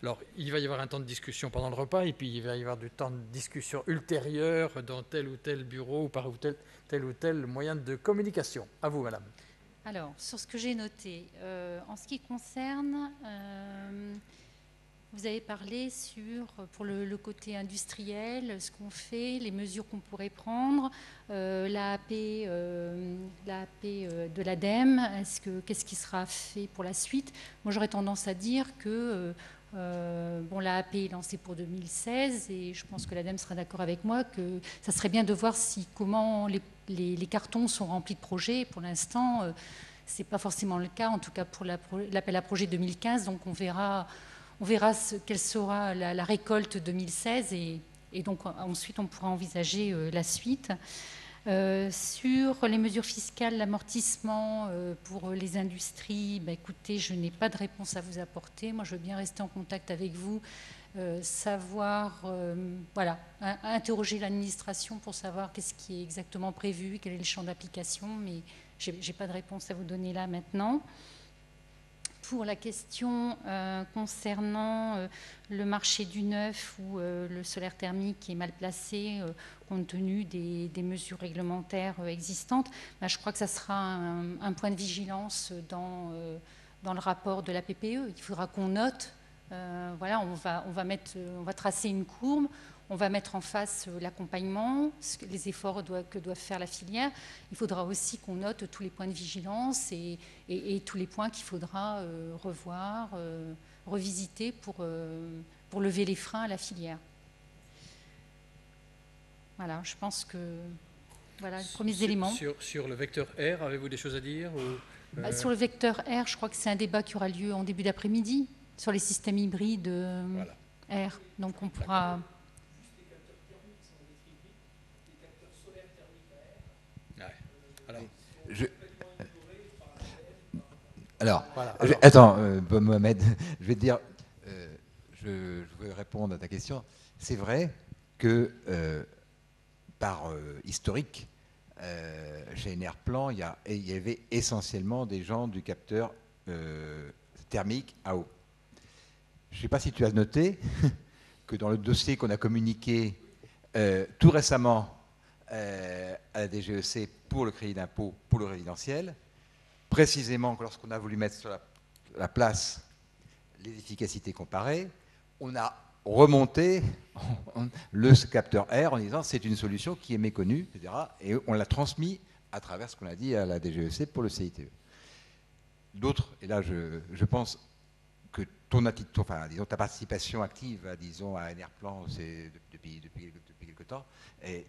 alors il va y avoir un temps de discussion pendant le repas, et puis il va y avoir du temps de discussion ultérieur dans tel ou tel bureau, ou par tel ou tel moyen de communication. À vous, madame. Alors, sur ce que j'ai noté, en ce qui concerne, vous avez parlé pour le côté industriel, ce qu'on fait, les mesures qu'on pourrait prendre, l'AAP de l'ADEME, qu'est-ce qui sera fait pour la suite? Moi, j'aurais tendance à dire que l'AAP est lancée pour 2016, et je pense que l'ADEME sera d'accord avec moi que ça serait bien de voir comment les cartons sont remplis de projets. Pour l'instant, ce n'est pas forcément le cas, en tout cas pour l'appel à projet 2015. Donc on verra quelle sera la récolte 2016, et donc ensuite on pourra envisager la suite. Sur les mesures fiscales, l'amortissement pour les industries, écoutez, je n'ai pas de réponse à vous apporter. Moi, je veux bien rester en contact avec vous, interroger l'administration pour savoir qu'est-ce qui est exactement prévu, quel est le champ d'application, mais je n'ai pas de réponse à vous donner là maintenant. Pour la question concernant le marché du neuf ou le solaire thermique qui est mal placé compte tenu des mesures réglementaires existantes, je crois que ça sera un point de vigilance dans le rapport de la PPE. Il faudra qu'on note, on va tracer une courbe, on va mettre en face l'accompagnement, les efforts que doit faire la filière. Il faudra aussi qu'on note tous les points de vigilance et tous les points qu'il faudra revoir, revisiter pour lever les freins à la filière. Voilà, je pense que voilà les premiers éléments. Sur le vecteur R, avez-vous des choses à dire ou, Sur le vecteur R, je crois que c'est un débat qui aura lieu en début d'après-midi sur les systèmes hybrides R. Donc on pourra... Attends, Mohamed, je vais te dire, je veux répondre à ta question. C'est vrai que, par historique, chez Enerplan, il y avait essentiellement des gens du capteur thermique à eau. Je ne sais pas si tu as noté que dans le dossier qu'on a communiqué tout récemment à la DGEC pour le crédit d'impôt pour le résidentiel, précisément lorsqu'on a voulu mettre sur la place les efficacités comparées, on a remonté le capteur R en disant c'est une solution qui est méconnue, etc. Et on l'a transmis à travers ce qu'on a dit à la DGEC pour le CITE. D'autres, et là je pense que ta participation active à Enerplan, c'est depuis quelque temps,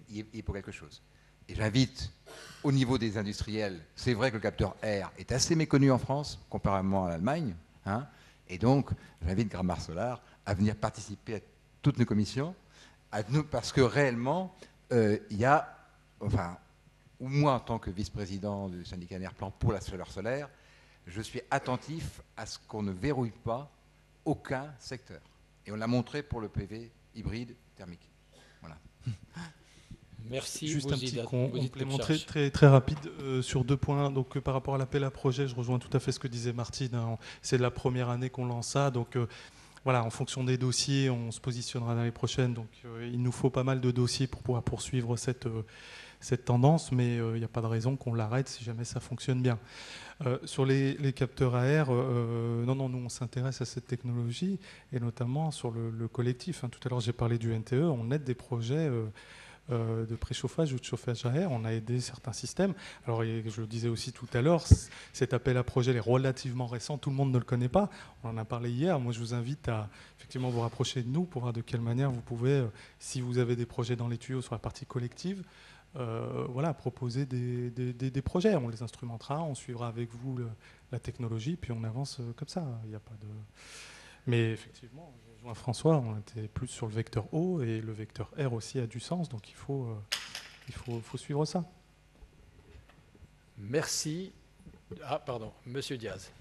il est pour quelque chose. Et j'invite, au niveau des industriels, c'est vrai que le capteur R est assez méconnu en France, comparément à l'Allemagne, et donc j'invite Grammar Solar à venir participer à toutes nos commissions, parce que réellement, il y a, ou moi en tant que vice-président du syndicat Enerplan pour la chaleur solaire, je suis attentif à ce qu'on ne verrouille pas aucun secteur. Et on l'a montré pour le PV hybride thermique. Voilà. Merci. Juste un petit complément très rapide sur 2 points. Donc, par rapport à l'appel à projet, je rejoins tout à fait ce que disait Martine. C'est la première année qu'on lance ça. Donc, voilà, en fonction des dossiers, on se positionnera l'année prochaine. Donc, il nous faut pas mal de dossiers pour pouvoir poursuivre cette tendance, mais il n'y a pas de raison qu'on l'arrête si jamais ça fonctionne bien. Sur les capteurs AR, nous on s'intéresse à cette technologie, et notamment sur le collectif. Tout à l'heure, j'ai parlé du NTE, on aide des projets de préchauffage ou de chauffage à air, on a aidé certains systèmes. Alors, je le disais aussi tout à l'heure, cet appel à projet est relativement récent, tout le monde ne le connaît pas, on en a parlé hier. Moi, je vous invite à effectivement vous rapprocher de nous pour voir de quelle manière vous pouvez, si vous avez des projets dans les tuyaux sur la partie collective, proposer des projets. On les instrumentera, on suivra avec vous la technologie, puis on avance comme ça. Il n'y a pas de... Mais effectivement, je rejoins François, on était plus sur le vecteur O, et le vecteur R aussi a du sens, donc il faut suivre ça. Merci. Ah, pardon, Monsieur Diaz.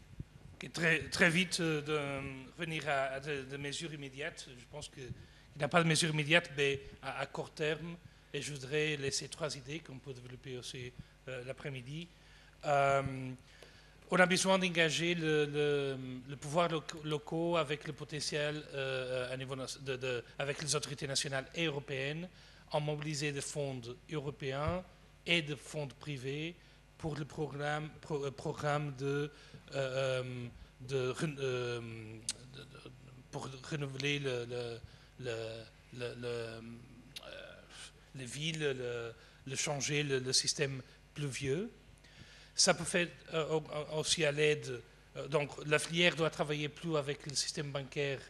Très vite, de revenir à des mesures immédiates. Je pense qu'il n'y a pas de mesures immédiates, mais à court terme. Et je voudrais laisser 3 idées qu'on peut développer aussi l'après-midi. On a besoin d'engager le pouvoir locaux avec le potentiel à niveau avec les autorités nationales et européennes, en mobiliser des fonds européens et des fonds privés pour le programme pour renouveler les villes, changer le système pluvieux. Ça peut faire aussi à l'aide. Donc la filière doit travailler plus avec le système bancaire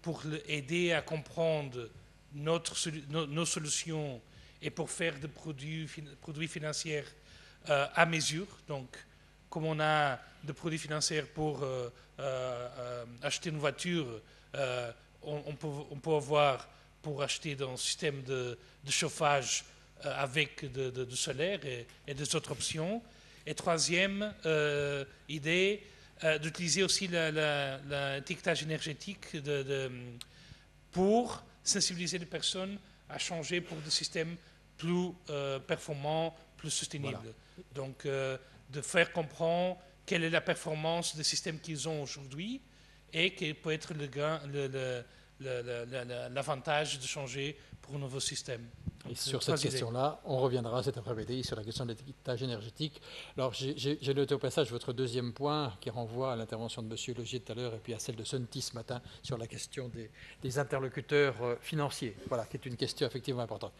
pour aider à comprendre nos solutions et pour faire des produits financiers à mesure. Donc, comme on a des produits financiers pour acheter une voiture, on peut avoir pour acheter un système de chauffage avec du solaire et des autres options. Et troisième idée, d'utiliser aussi l'étiquetage énergétique pour sensibiliser les personnes à changer pour des systèmes plus performants, plus sustainables. Voilà. Donc, de faire comprendre quelle est la performance des systèmes qu'ils ont aujourd'hui et quel peut être l'avantage de changer pour un nouveau système. Donc, et sur cette question-là, on reviendra cet après-midi sur la question de l'étiquetage énergétique. Alors, j'ai noté au passage votre deuxième point qui renvoie à l'intervention de M. Logier tout à l'heure et puis à celle de Sunti ce matin sur la question des interlocuteurs financiers, voilà, qui est une question effectivement importante.